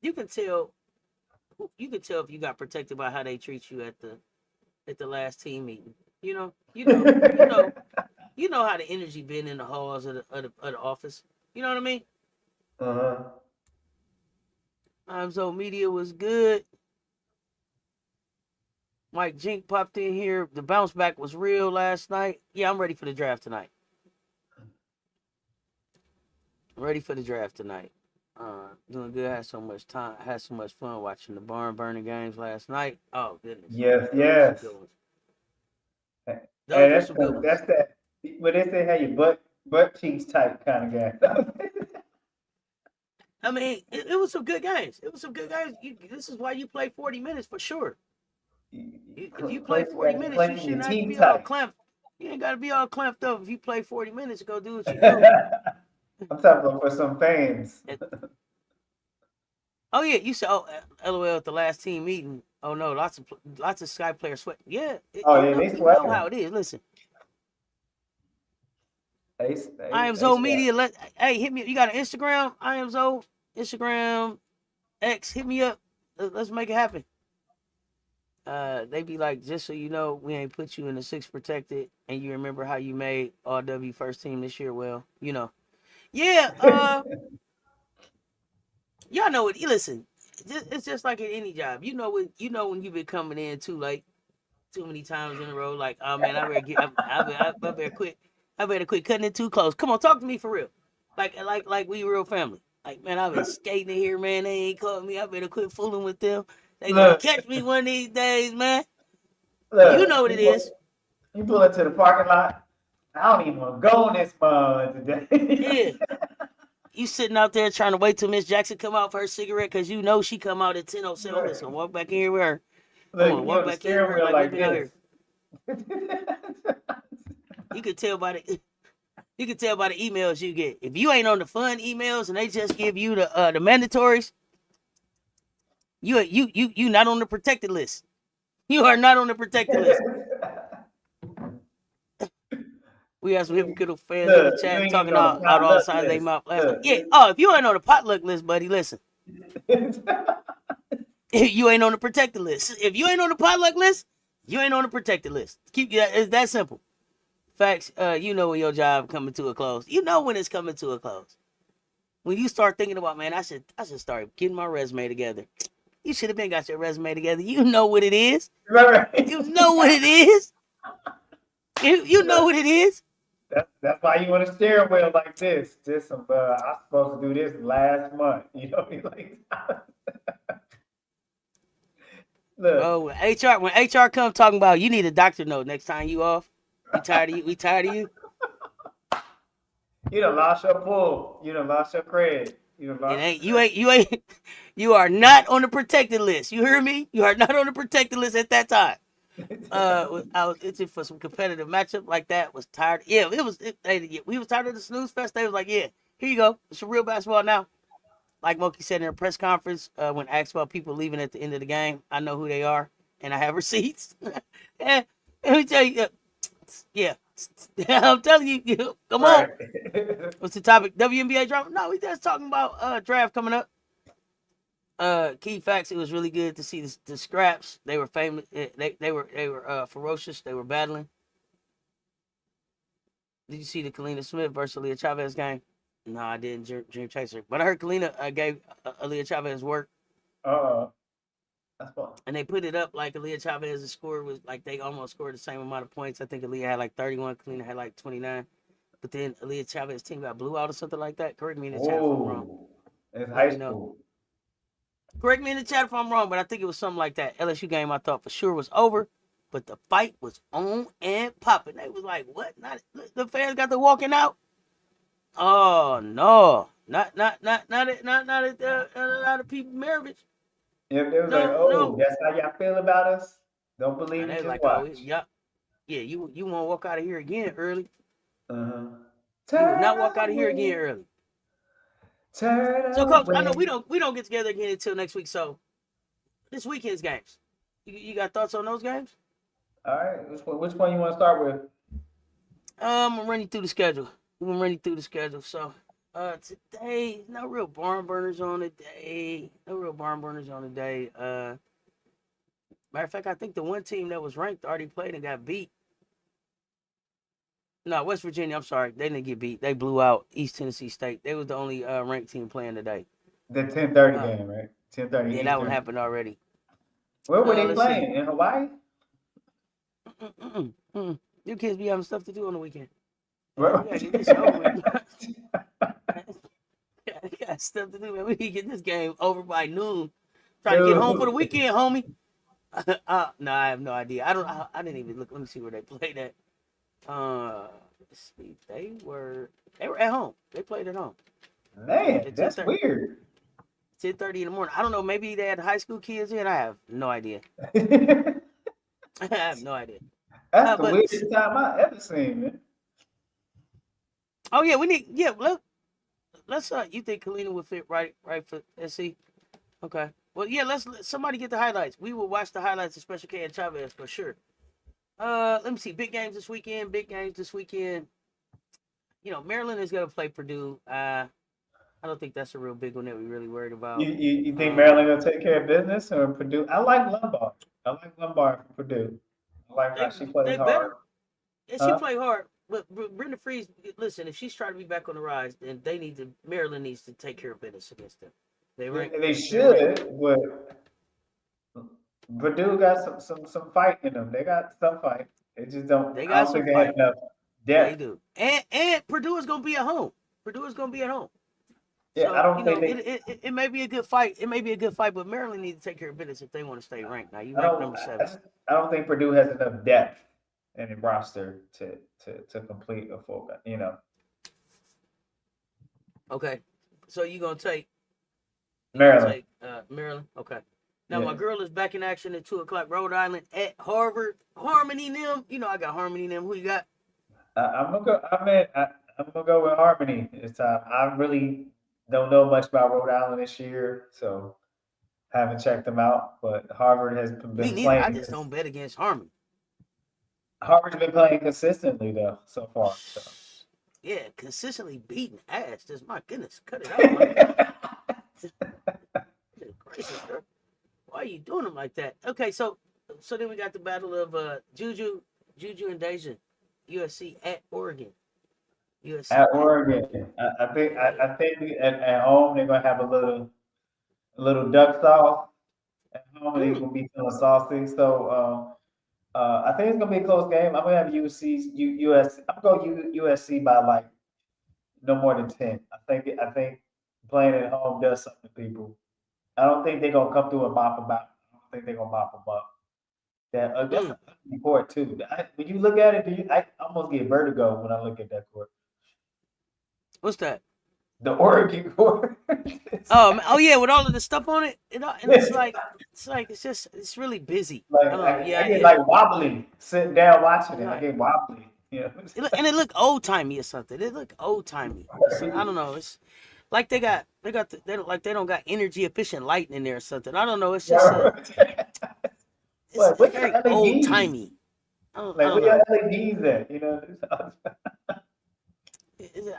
you can tell if you got protected by how they treat you at the last team meeting. You know how the energy been in the halls of the office. You know what I mean? So media was good. Mike Jink popped in here. The bounce back was real last night. Yeah, I'm ready for the draft tonight. Doing good. Had so much fun watching the barn burning games last night. Oh goodness. Yes. That's that. When they say have your butt cheeks tight kind of game. I mean, it was some good games. This is why you play 40 minutes for sure. If you play 40 minutes, you shouldn't have to be all clamped. You ain't got to be all clamped up. If you play 40 minutes, go do what you do. I'm talking about for some fans. Oh yeah, you said, LOL at the last team meeting. Oh no, lots of Sky players sweat. Yeah. They sweat. You know how it is. Listen. I am Zo Media. Hey, hit me. You got an Instagram? I am Zo. Instagram X. Hit me up. Let's make it happen. They be like, just so you know, we ain't put you in the 6 protected, and you remember how you made RW first team this year. Well, yeah. Y'all know it. Listen, it's just like at any job. You know when you've been coming in too late, too many times in a row. Like, oh man, I better quit. I better quit cutting it too close. Come on, talk to me for real. Like we real family. Like, man, I've been skating in here, man. They ain't caught me. I better quit fooling with them. They gonna catch me one of these days, man. You know what it is. You pull into the parking lot. I don't even want to go on this today. Yeah. You sitting out there trying to wait till Miss Jackson come out for her cigarette because you know she come out at 10:07. Listen, walk back in here with her. Come on, walk back in here with her like we've been out here. You could tell by You can tell by the emails you get. If you ain't on the fun emails and they just give you the mandatories, you not on the protected list. You are not on the protected list. We have some hypocritical fans in the You chat ain't talking even on out the all the potluck sides of their list. mouth last night. Yeah. Oh, if you ain't on the potluck list, buddy, listen. You ain't on the protected list. If you ain't on the potluck list, you ain't on the protected list. It's that simple. Facts. You know when your job coming to a close. You know when it's coming to a close. When you start thinking about, man, I should start getting my resume together. You should have been got your resume together. You know what it is. Right. You know what it is. You know what it is. That's why you want a steering wheel like this. Just some. I'm supposed to do this last month. You know what I mean? Like, look. Oh, when HR come talking about you need a doctor note next time you off. We tired of you. We tired of you. You done lost your pull. You done lost your cred. You are not on the protected list. You hear me? You are not on the protected list at that time. I was itching for some competitive matchup like that. Was tired. Yeah, we was tired of the snooze fest. They was like, yeah, here you go. It's real basketball now. Like Moki said in a press conference when asked about people leaving at the end of the game, I know who they are and I have receipts. And let me tell you, yeah, I'm telling you, come on. What's the topic? WNBA draft? No, we just talking about draft coming up. Key facts: it was really good to see the scraps. They were famous. They were ferocious. They were battling. Did you see the Kalina Smith versus Aaliyah Chavez game? No, I didn't. Dream Chaser, but I heard Kalina gave Aaliyah Chavez work. That's fun. And they put it up like Aaliyah Chavez's score was like they almost scored the same amount of points. I think Aaliyah had like 31, Kalina had like 29. But then Aaliyah Chavez's team got blew out or something like that. Correct me in the chat if I'm wrong. It's high school. Correct me in the chat if I'm wrong, but I think it was something like that. LSU game I thought for sure was over, but the fight was on and popping. They was like, what? Not the fans got to walking out. Oh no. Not the people marriage. If it was no. That's how y'all feel about us. Don't believe me, just like, watch. Yeah, you want to walk out of here again early. You will not walk out of here again early. So, Coach, I know we don't get together again until next week. So, this weekend's games, you got thoughts on those games? All right, which one you want to start with? I'm gonna run you through the schedule. So, today, no real barn burners on the day. Matter of fact, I think the one team that was ranked already played and got beat. No, West Virginia, I'm sorry. They didn't get beat. They blew out East Tennessee State. They was the only ranked team playing today. The 10:30 game, right? 10:30. Yeah, that one happened already. Where were they playing? In Hawaii? Your kids be having stuff to do on the weekend. Well, They got stuff to do, man. We can get this game over by noon. Try to get home for the weekend, homie. No, I have no idea. I didn't even look. Let me see where they played at. Let's see. They were at home. They played at home. Man, that's weird. 10:30 in the morning. I don't know. Maybe they had high school kids in. I have no idea. I have no idea. That's the weirdest time I've ever seen, man. Oh yeah, we need. Yeah, let's. You think Kalina would fit right for SC? Okay. Well, yeah. Let's somebody get the highlights. We will watch the highlights of Special K and Chavez for sure. Let me see. Big games this weekend. You know, Maryland is gonna play Purdue. I don't think that's a real big one that we really worried about. You think Maryland gonna take care of business or Purdue? I like Lombard. For Purdue. I like how she plays hard. She played hard. But Brenda Freeze, listen, if she's trying to be back on the rise, then Maryland needs to take care of business against them. They should, but Purdue got some fight in them. They got some fight. They just don't. I don't think they have enough depth. They do, and Purdue is gonna be at home. Yeah, so, I don't think it may be a good fight. But Maryland needs to take care of business if they want to stay ranked. Now you ranked number 7. I don't think Purdue has enough depth in the roster to complete a full. You know. Okay, so you gonna take Maryland? Maryland. Okay. Now my girl is back in action at 2:00. Rhode Island at Harvard. Harmony them. You know I got Harmony them. Who you got? I'm gonna go. I I'm gonna go with Harmony this time. I really don't know much about Rhode Island this year, so haven't checked them out. But Harvard has Me been neither. I playing. just don't bet against Harmon. Harvard's been playing consistently though so far. So. Yeah, consistently beating ass. Just my goodness, cut it out, my nigga. Goodness gracious, bro. Why are you doing them like that? Okay, so then we got the battle of Juju and Deja, USC at Oregon. USC At at Oregon, Oregon. I think at home they're gonna have a little duck sauce at home, and they're Mm, gonna be feeling saucy. So I think it's gonna be a close game. I'm gonna have I'm gonna go USC by like no more than 10. I think playing at home does something to people. I don't think they're gonna come through and mop them out. I don't think they're gonna mop them up. That's mm. an ugly court too. When you look at it, I almost get vertigo when I look at that court. What's that? The Oregon court. Oh yeah, with all of the stuff on it, and it's really busy. Like I don't know. I Yeah, get yeah. like wobbly sitting down watching it. I Right. get wobbly. And it look old timey or something. It look old timey. I don't know. It's like they don't got energy efficient lighting in there or something. I don't know. It's just What it's what your very old LEDs? timey. I Like don't where your know. LEDs at?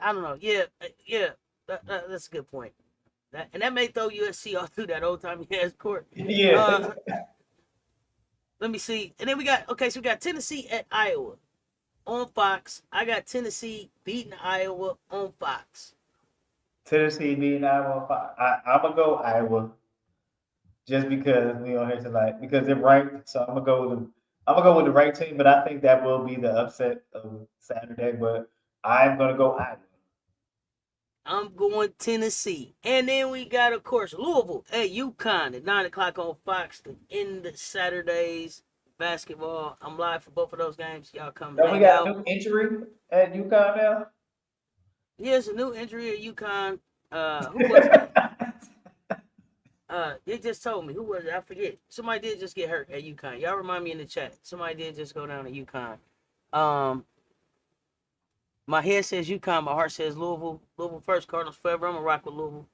I don't know. Yeah, yeah. That's a good point. That may throw USC all through that old timey ass court. Yeah. Uh, let me see. And then we got Tennessee at Iowa on Fox. I got Tennessee beating Iowa on Fox. Tennessee beating Iowa. I'm gonna go Iowa just because we on here tonight because they're ranked. So I'm gonna go with the right team, but I think that will be the upset of Saturday. But I'm gonna go Iowa. I'm going Tennessee. And then we got, of course, Louisville at UConn at 9 o'clock on Fox to end Saturday's basketball. I'm live for both of those games. Y'all come Then we hang got a out. new injury at UConn now. Yeah, it's a new injury at UConn. Who was that? They just told me. Who was it? I forget. Somebody did just get hurt at UConn. Y'all remind me in the chat. Somebody did just go down to UConn. My head says UConn. My heart says Louisville. Louisville first, Cardinals forever. I'm going to rock with Louisville.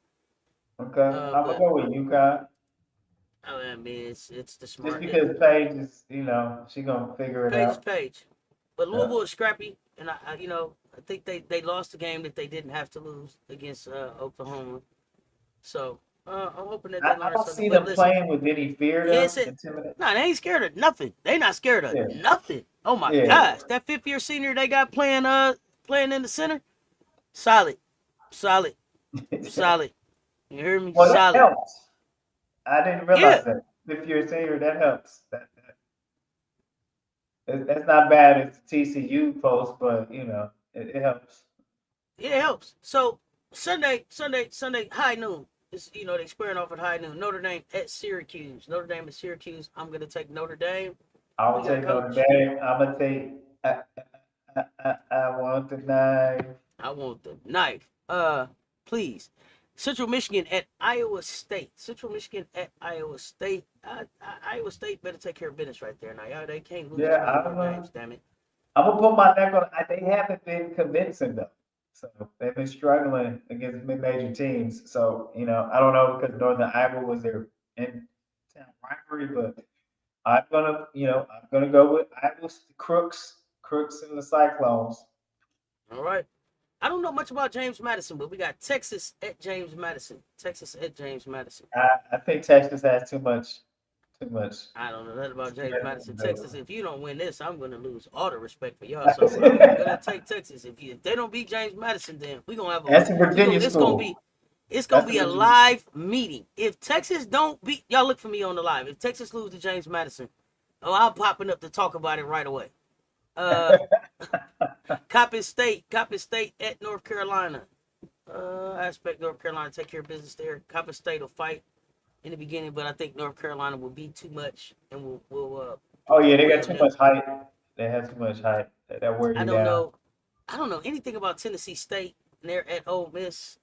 Okay, I'm gonna But go with UConn I mean, it's the just smart. because Paige is, she gonna figure it Page is out. page. But Yeah. Louisville is scrappy, and I think they lost the game that they didn't have to lose against Oklahoma. So I'm hoping that they I learn don't something. see But them listen, playing with any fear yeah, though. Intimidate. no, they ain't scared of nothing. They not scared of Yeah, nothing. Oh my yeah. gosh, that fifth year senior they got playing in the center, solid, solid, solid. You hear me? Well, that Solid. helps. I didn't Yeah, realize that. If you're a senior, that helps. That's not bad as TCU post, but it helps. yeah, it helps. So Sunday, high noon. It's, they squaring off at high noon. Notre Dame at Syracuse. Notre Dame at Syracuse. I'm gonna take Notre Dame. I Who will you got, take Notre Coach? Dame. I'm gonna take. I want the knife. I want the knife. Please. Central Michigan at Iowa State. Central Michigan at Iowa State. Iowa State better take care of business right there. Now, y'all, they can't lose too Yeah, many more games. Damn it. I'm gonna put my neck on. They haven't been convincing though, so they've been struggling against mid-major teams. So I don't know because Northern Iowa was their in-town rivalry, but I'm gonna go with Iowa's Crooks and the Cyclones. All right. I don't know much about James Madison, but we got Texas at James Madison. Texas at James Madison. I think Texas has too much. I don't know nothing about James Madison, Texas. No. If you don't win this, I'm gonna lose all the respect for y'all. So I'm gonna take Texas. If they don't beat James Madison, then we gonna have That's a Virginia it's school. gonna That's a be a Virginia. live meeting. If Texas don't beat y'all, look for me on the live. If Texas lose to James Madison, I'm popping up to talk about it right away. Coppin State at North Carolina. I expect North Carolina to take care of business there. Coppin State will fight in the beginning, but I think North Carolina will be too much and will Oh yeah, they got wear too them. much hype. They have too much hype. That wear I you don't down. know. I don't know anything about Tennessee State. They're at Ole Miss.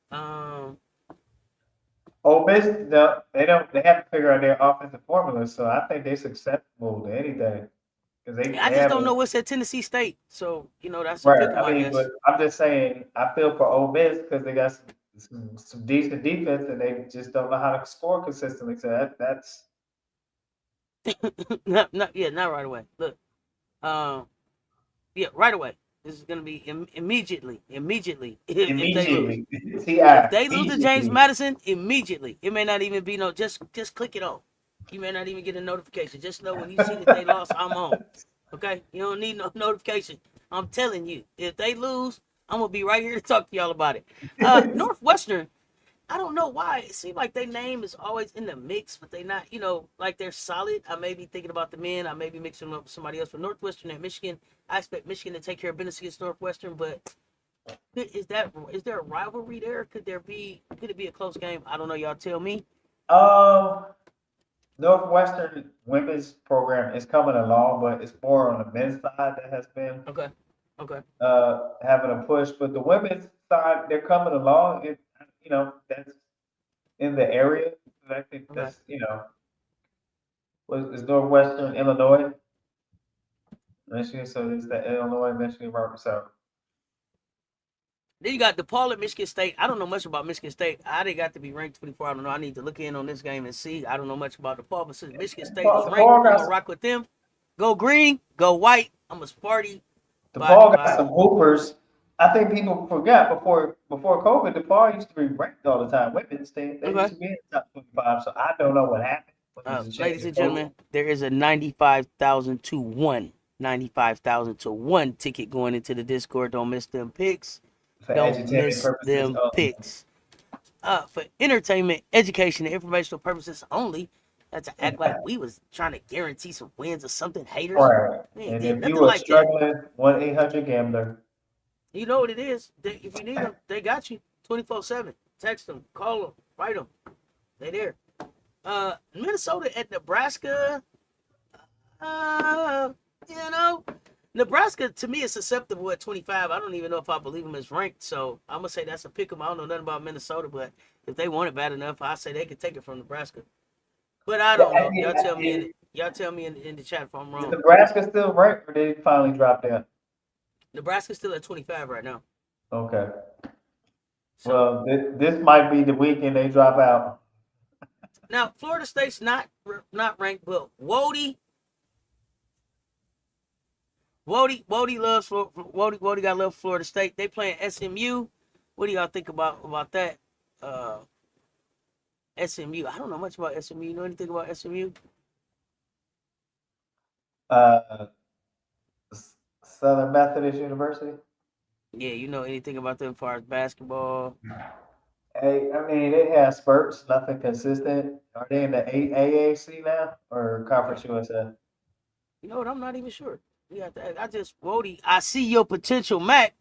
Ole Miss, no, they don't. They haven't figured out their offensive formula, so I think they're susceptible to anything. because I they just have don't a know what's at Tennessee State. So, that's a right. pick 'em, I I mean, guess. but I'm just saying, I feel for Ole Miss because they got some decent defense and they just don't know how to score consistently. So that's not right away. Look, um, yeah, right away. This is gonna be immediately. If they lose, immediately. if Ti they lose to James immediately. Madison, immediately. It may not even be no. Just click it on. You may not even get a notification. Just know when you see that they lost, I'm on. Okay, you don't need no notification. I'm telling you, if they lose, I'm gonna be right here to talk to y'all about it. Northwestern, I don't know why. It seems like their name is always in the mix, but they not, like they're solid. I may be thinking about the men. I may be mixing them up with somebody else. But Northwestern and Michigan, I expect Michigan to take care of business against Northwestern. But is there a rivalry there? Could it be a close game? I don't know. Y'all tell me. um, Northwestern women's program is coming along, but it's more on the men's side that has been Okay. Okay. having a push. But the women's side, they're coming along. That's in the area. I think Okay. that's is Northwestern Illinois, Michigan. So it's the Illinois Michigan Rock. So Then you got DePaul at Michigan State. I don't know much about Michigan State. They got to be ranked 24. I don't know. I need to look in on this game and see. I don't know much about DePaul, but since Michigan State is ranked, DePaul I'm got gonna rock with them. Go green, go white. I'm a Sparty. DePaul got By some hoopers. I think people forgot before COVID, DePaul used to be ranked all the time. Women's they used Okay. to be in the top 25. So I don't know what happened. What was the change Ladies in and COVID? gentlemen, there is a 95,000 to 1. 95,000 to 1 ticket going into the Discord. Don't miss them picks. For Don't entertainment miss purposes them only. picks. For entertainment, education, and informational purposes only. That's to act like we was trying to guarantee some wins or something, haters. Right. We ain't And did if you nothing are like that. struggling, 1-800-GAMBLER. You know what it is. If you need them, they got you 24/7. Text them, call them, write them. They there. Minnesota at Nebraska. Uh, you know, Nebraska to me is susceptible at 25. I don't even know if I believe them as ranked. So I'm gonna say that's a pick 'em. I don't know nothing about Minnesota, but if they want it bad enough, I say they could take it from Nebraska. But I Yeah, don't know. Y'all tell me in the chat if I'm is wrong. Nebraska still ranked or did they finally drop down? Nebraska's still at 25 right now. Okay. So Well, this might be the weekend they drop out. now Florida State's not ranked, but Wody loves Wody got love for Florida State. They playing SMU. What do y'all think about that? SMU. I don't know much about SMU. You know anything about SMU? Uh, Southern Methodist University. Yeah, you know anything about them as far as basketball? Hey, I mean, they have spurts, nothing consistent. Are they in the AAC now or Uh, Conference USA? you know what? I'm not even sure. I just Wody. I see your potential, Mac.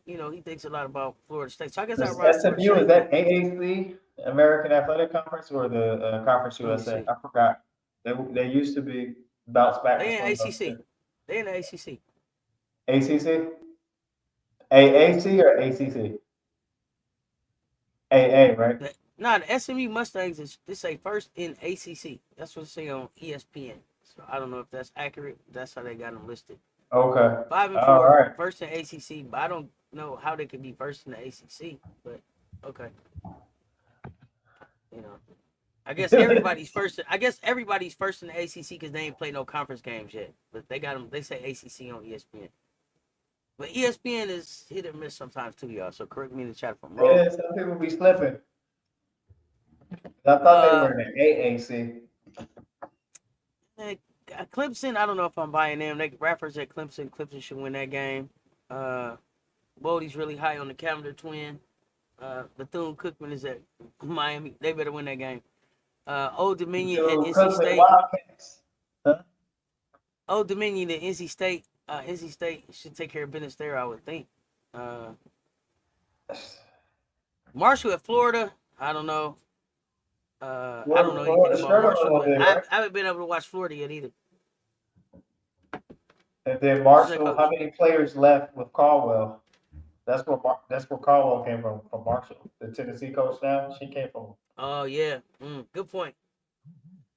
He thinks a lot about Florida State, so I guess I Does ride Florida SMU, is State. But that AAC, American Athletic Conference, or the Conference let me USA? see. I forgot. They used to be bounce back They in between those ACC. two. They in the ACC. ACC? AAC or ACC? AA, right? The SMU Mustangs is they say first in ACC. That's what it say on ESPN. So I don't know if that's accurate. That's how they got them listed. Okay. 5 and All 4, right. first in ACC. But I don't know how they could be first in the ACC. But okay, you know, I guess everybody's first. I guess everybody's first in the ACC because they ain't played no conference games yet. But they got them. They say ACC on ESPN. But ESPN is hit or miss sometimes too, y'all. So correct me in the chat if I'm wrong. Yeah, some people be slipping. I thought they Uh, were in the AAC. Clemson, I don't know if I'm buying them. They rappers at Clemson. Clemson should win that game. Bodie's really high on the Calendar twin. Bethune Cookman is at Miami. They better win that game. Old Dominion at So NC Cookman State. Wildcats. Huh? Old Dominion at NC State. NC State should take care of business there, I would think. Marshall at Florida. I don't know. I don't know anything Florida about struggling a Marshall, little but bit, I right? haven't been able to watch Florida yet either. And then What you say, Marshall, how Coach? many players left with Caldwell? That's where Caldwell came from Marshall, the Tennessee coach now. She came from. Oh yeah, good point.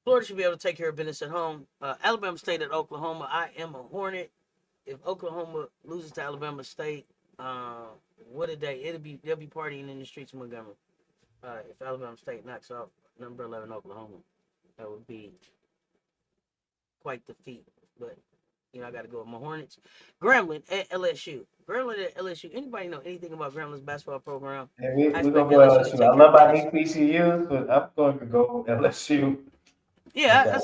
Florida should be able to take care of business at home. Alabama State at Oklahoma. I am a Hornet. If Oklahoma loses to Alabama State, what a day! They'll be partying in the streets of Montgomery. If Alabama State knocks off number 11 Oklahoma, that would be quite the feat. But I got to go with my Hornets. Grambling at LSU. Anybody know anything about Grambling's basketball program? And we're I going to expect go LSU to LSU. take I care love of my business. HBCUs, but I'm going to go LSU. Yeah,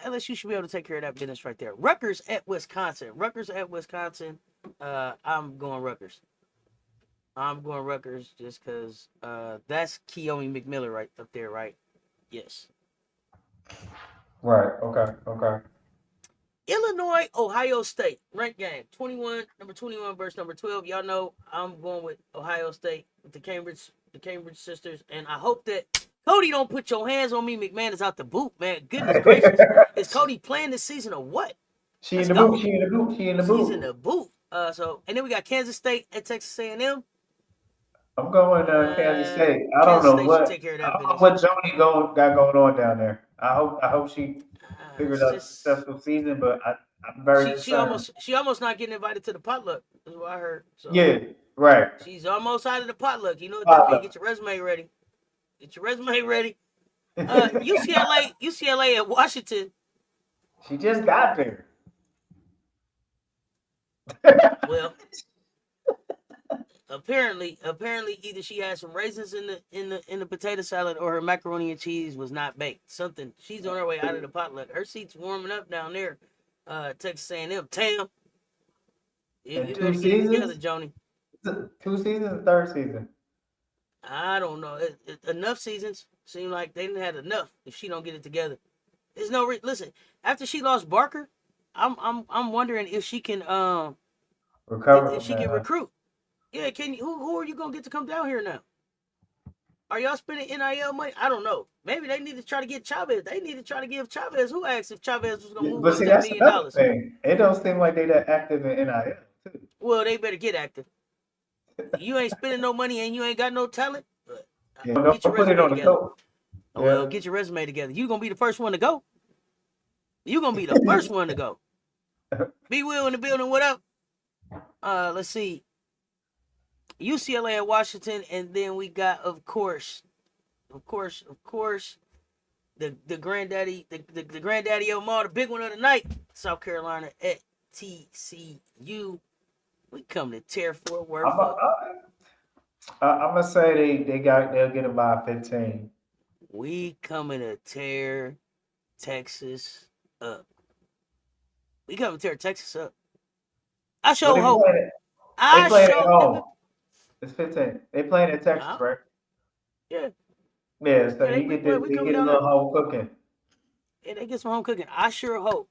LSU should be able to take care of that business right there. Rutgers at Wisconsin. I'm going Rutgers. Just because that's Keone McMillan right up there, right? Yes. Right. Okay. Illinois, Ohio State, ranked game. Number 21 versus number 12. Y'all know I'm going with Ohio State with the Cambridge sisters, and I hope that Cody don't put your hands on me. McMahon is out the boot, man. Goodness gracious, is Cody playing this season or what? She in the boot. She's in the boot. And then we got Kansas State at Texas A&M. I'm going Kansas State. I don't know what Joni got going on down there. I hope she figures out a successful season, but I'm very concerned. She almost not getting invited to the potluck. That's what I heard. So, yeah, right. She's almost out of the potluck. You know what that means? Get your resume ready. UCLA at Washington. She just got there. Well, apparently, either she had some raisins in the potato salad, or her macaroni and cheese was not baked. Something. She's on her way out of the potluck. Her seat's warming up down there. Texas A&M. Tam. You better get it together, Joni. 2 seasons, 3rd season. I don't know. Enough seasons. Seem like they didn't have enough. If she don't get it together, there's no listen. After she lost Barker, I'm wondering if she can recover. If she can recruit. Yeah, can you? Who are you gonna get to come down here now? Are y'all spending NIL money? I don't know. Maybe they need to try to get Chavez. They need to try to give Chavez. Who asked if Chavez was gonna move but see, that's $1 million? Thing. It don't seem like they that active in NIL too. Well, they better get active. You ain't spending no money and you ain't got no talent. Don't put it on the coat. Well, get your resume together. You gonna be the first one to go. You gonna be the first one to go. Be Will in the building. What up? Let's see. UCLA at Washington, and then we got, of course, the granddaddy, the granddaddy of them all, the big one of the night, South Carolina at TCU. We come to tear Fort Worth. I'm gonna say they'll get them by 15. We coming to tear Texas up. I show hope. It's 15. They playing in Texas, right? Yeah. Yeah, so they get a little home cooking. Yeah, they get some home cooking. I sure hope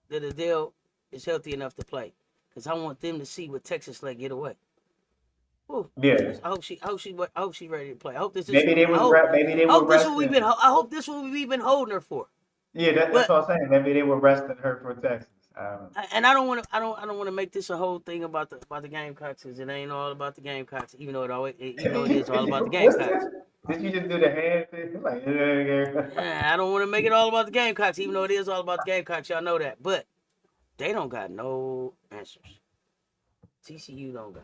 that Adele is healthy enough to play, because I want them to see what Texas let get away. Ooh, yeah. I hope she's ready to play. I hope this is. I hope this what we've been holding her for. Yeah, that's what I'm saying. Maybe they were resting her for Texas. And I don't want to make this a whole thing about the Gamecocks, because it ain't all about the Gamecocks, even though it is all about the Gamecocks. Did you just do the hand thing? I don't want to make it all about the Gamecocks, even though it is all about the Gamecocks. Y'all know that, but they don't got no answers. TCU don't got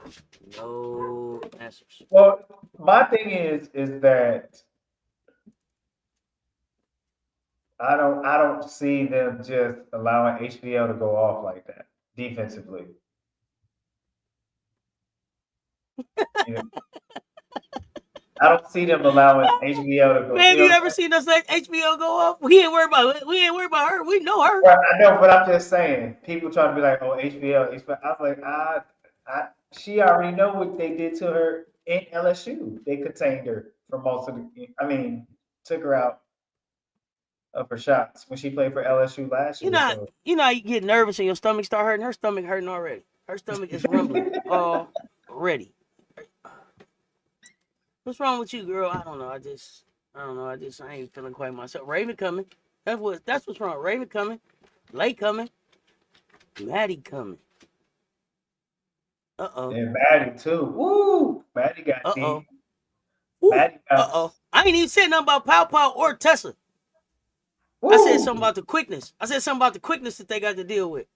no answers. Well, my thing is that I don't see them just allowing HBL to go off like that defensively. I don't see them allowing HBL to go. Man, you ever seen us let HBL go off? We ain't worried about her. We know her. Well, I know, but I'm just saying. People try to be like, "Oh, HBL." I was like, she already know what they did to her in LSU. They contained her for most of the. Took her out of her shots when she played for LSU last year. You know, you get nervous and your stomach start hurting. Her stomach hurting already. Her stomach is rumbling already. What's wrong with you, girl? I don't know. I ain't feeling quite myself. Raven coming. That's what's wrong. Raven coming. Lake coming. Maddie coming. And Maddie too. Woo! Maddie got deep. I ain't even said nothing about Pow Pow or Tessa. I said Woo! something about the quickness. I said something about the quickness that they got to deal with.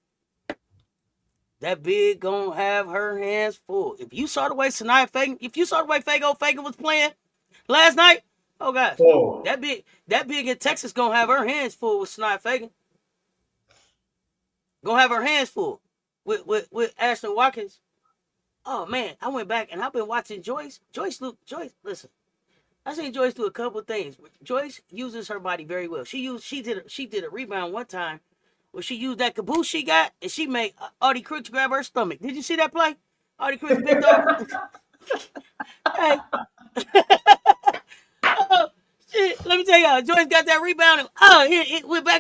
That big gonna have her hands full. If you saw the way Sanaya Fagan, if you saw the way Fagan was playing last night, oh gosh, Full. that big in Texas gonna have her hands full with Sanaya Fagan. Gonna have her hands full with Ashton Watkins. Oh man, I went back and I've been watching Joyce. Joyce, listen. I seen Joyce do a couple of things. Joyce uses her body very well. She did a rebound one time where she used that caboose she got and she made Audie Crooks grab her stomach. Did you see that play? Audie Crooks bent over. Hey. Oh, shit. Let me tell y'all, Joyce got that rebound and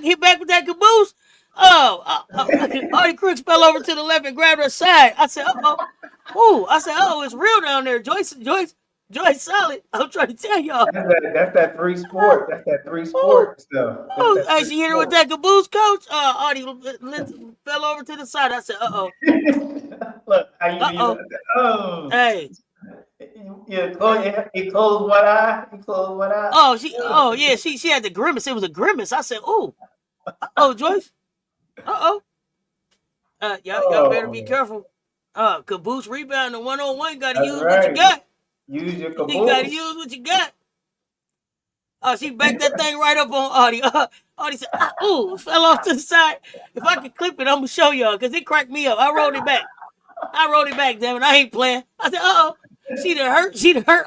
hit back with that caboose. Audie Crooks fell over to the left and grabbed her side. I said, it's real down there. Joyce solid. I'm trying to tell y'all. That's that three sport. That's that three sport stuff. Hey, she hit her with that caboose, coach. Audie fell over to the side. I said, Look, how you do that? Oh. Hey. You closed one eye. You closed one eye. Yeah. She had the grimace. It was a grimace. I said, Joyce. Y'all better be careful. Caboose rebound the 1-on-1. Got to use what you got. Use your caboose. You got to use what you got. She backed that thing right up on Audie. Audie said, fell off to the side. If I can clip it, I'm going to show y'all because it cracked me up. I rolled it back, damn it. I ain't playing. I said, she done hurt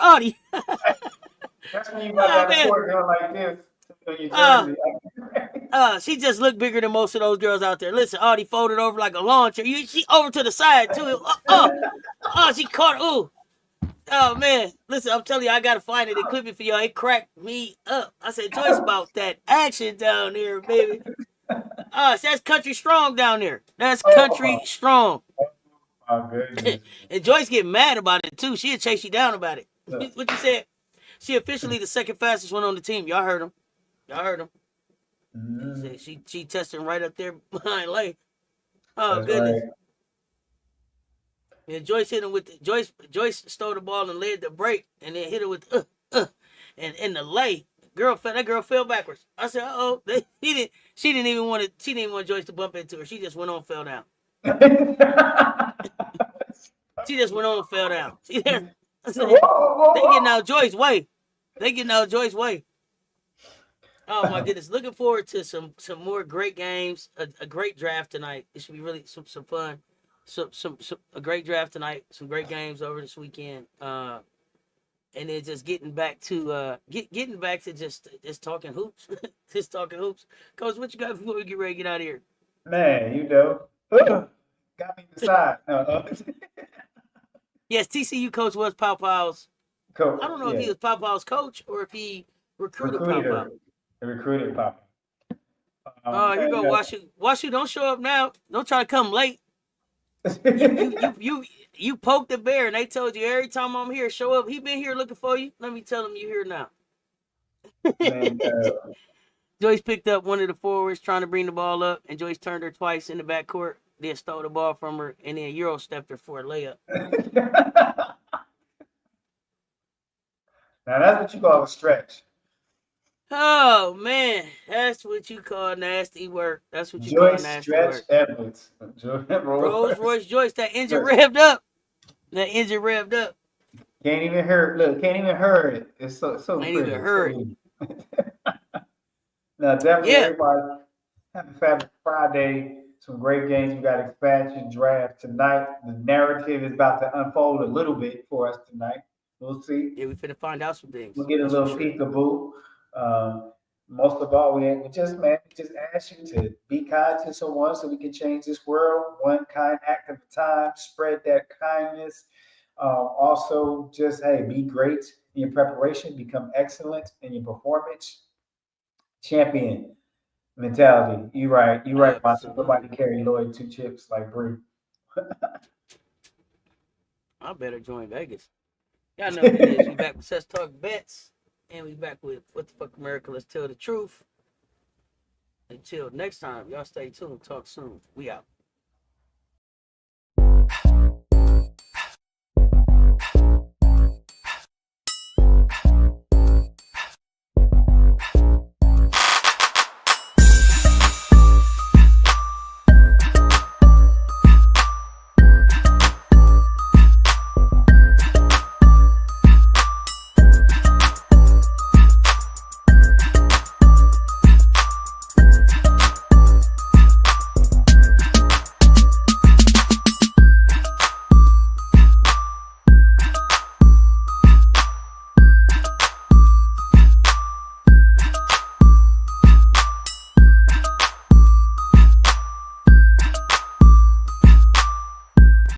Audie. That's when you got that court girl like this. She just looked bigger than most of those girls out there. Listen, Audie folded over like a lawn chair. She over to the side, too. She caught her. Oh, man. Listen, I'm telling you, I got to find it and clip it for y'all. It cracked me up. I said, Joyce, about that action down there, baby. That's country strong down there. That's country strong. Oh, goodness. And Joyce get mad about it, too. She'll chase you down about it. What you said? She officially the second fastest one on the team. Y'all heard him. Mm-hmm. She testing right up there behind Lay. Oh, that's goodness. Right. And Joyce hit him with Joyce stole the ball and led the break and then hit her with and the lay. That girl fell backwards. I said, she didn't even want Joyce to bump into her. She just went on and fell down. She just went on and fell down. I said, they getting out Joyce's way. Oh my goodness. Looking forward to some more great games, a great draft tonight. It should be really some fun. A great draft tonight, some great games over this weekend, and then just getting back to just talking hoops, Coach, what you got before we get ready to get out of here? Man, got me beside. Yes, TCU coach was Pow Pow's coach. I don't know if he was Pow Pow's coach or if he recruited Pow Pow. He recruited Pow Pow. Here you go, Washu. Don't show up now. Don't try to come late. You poked the bear and they told you every time I'm here, show up. He been here looking for you. Let me tell him you here now. Man, Joyce picked up one of the forwards trying to bring the ball up, and Joyce turned her twice in the backcourt, then stole the ball from her, and then Euro stepped her for a layup. Now that's what you call a stretch. Oh man, that's what you call nasty work. That's what you call nasty work. Edwards. Rolls Royce Joyce, that engine revved up. Can't even hear it. Look, can't even hear it. It's so can't even hear it. No, definitely everybody have a fabulous Friday. Some great games. We got expansion draft tonight. The narrative is about to unfold a little bit for us tonight. We'll see. Yeah, we finna find out some things. We'll get a little peekaboo. Most of all, we just ask you to be kind to someone so we can change this world one kind act at a time. Spread that kindness. Also, just be great in your preparation. Become excellent in your performance. Champion mentality. You right. Nobody carry Lloyd 2 chips like Bree. I better join Vegas. Y'all know what it is. We back with Cess Talk Bets. And we back with What the Fuck America, Let's Tell the Truth. Until next time, y'all stay tuned. Talk soon. We out.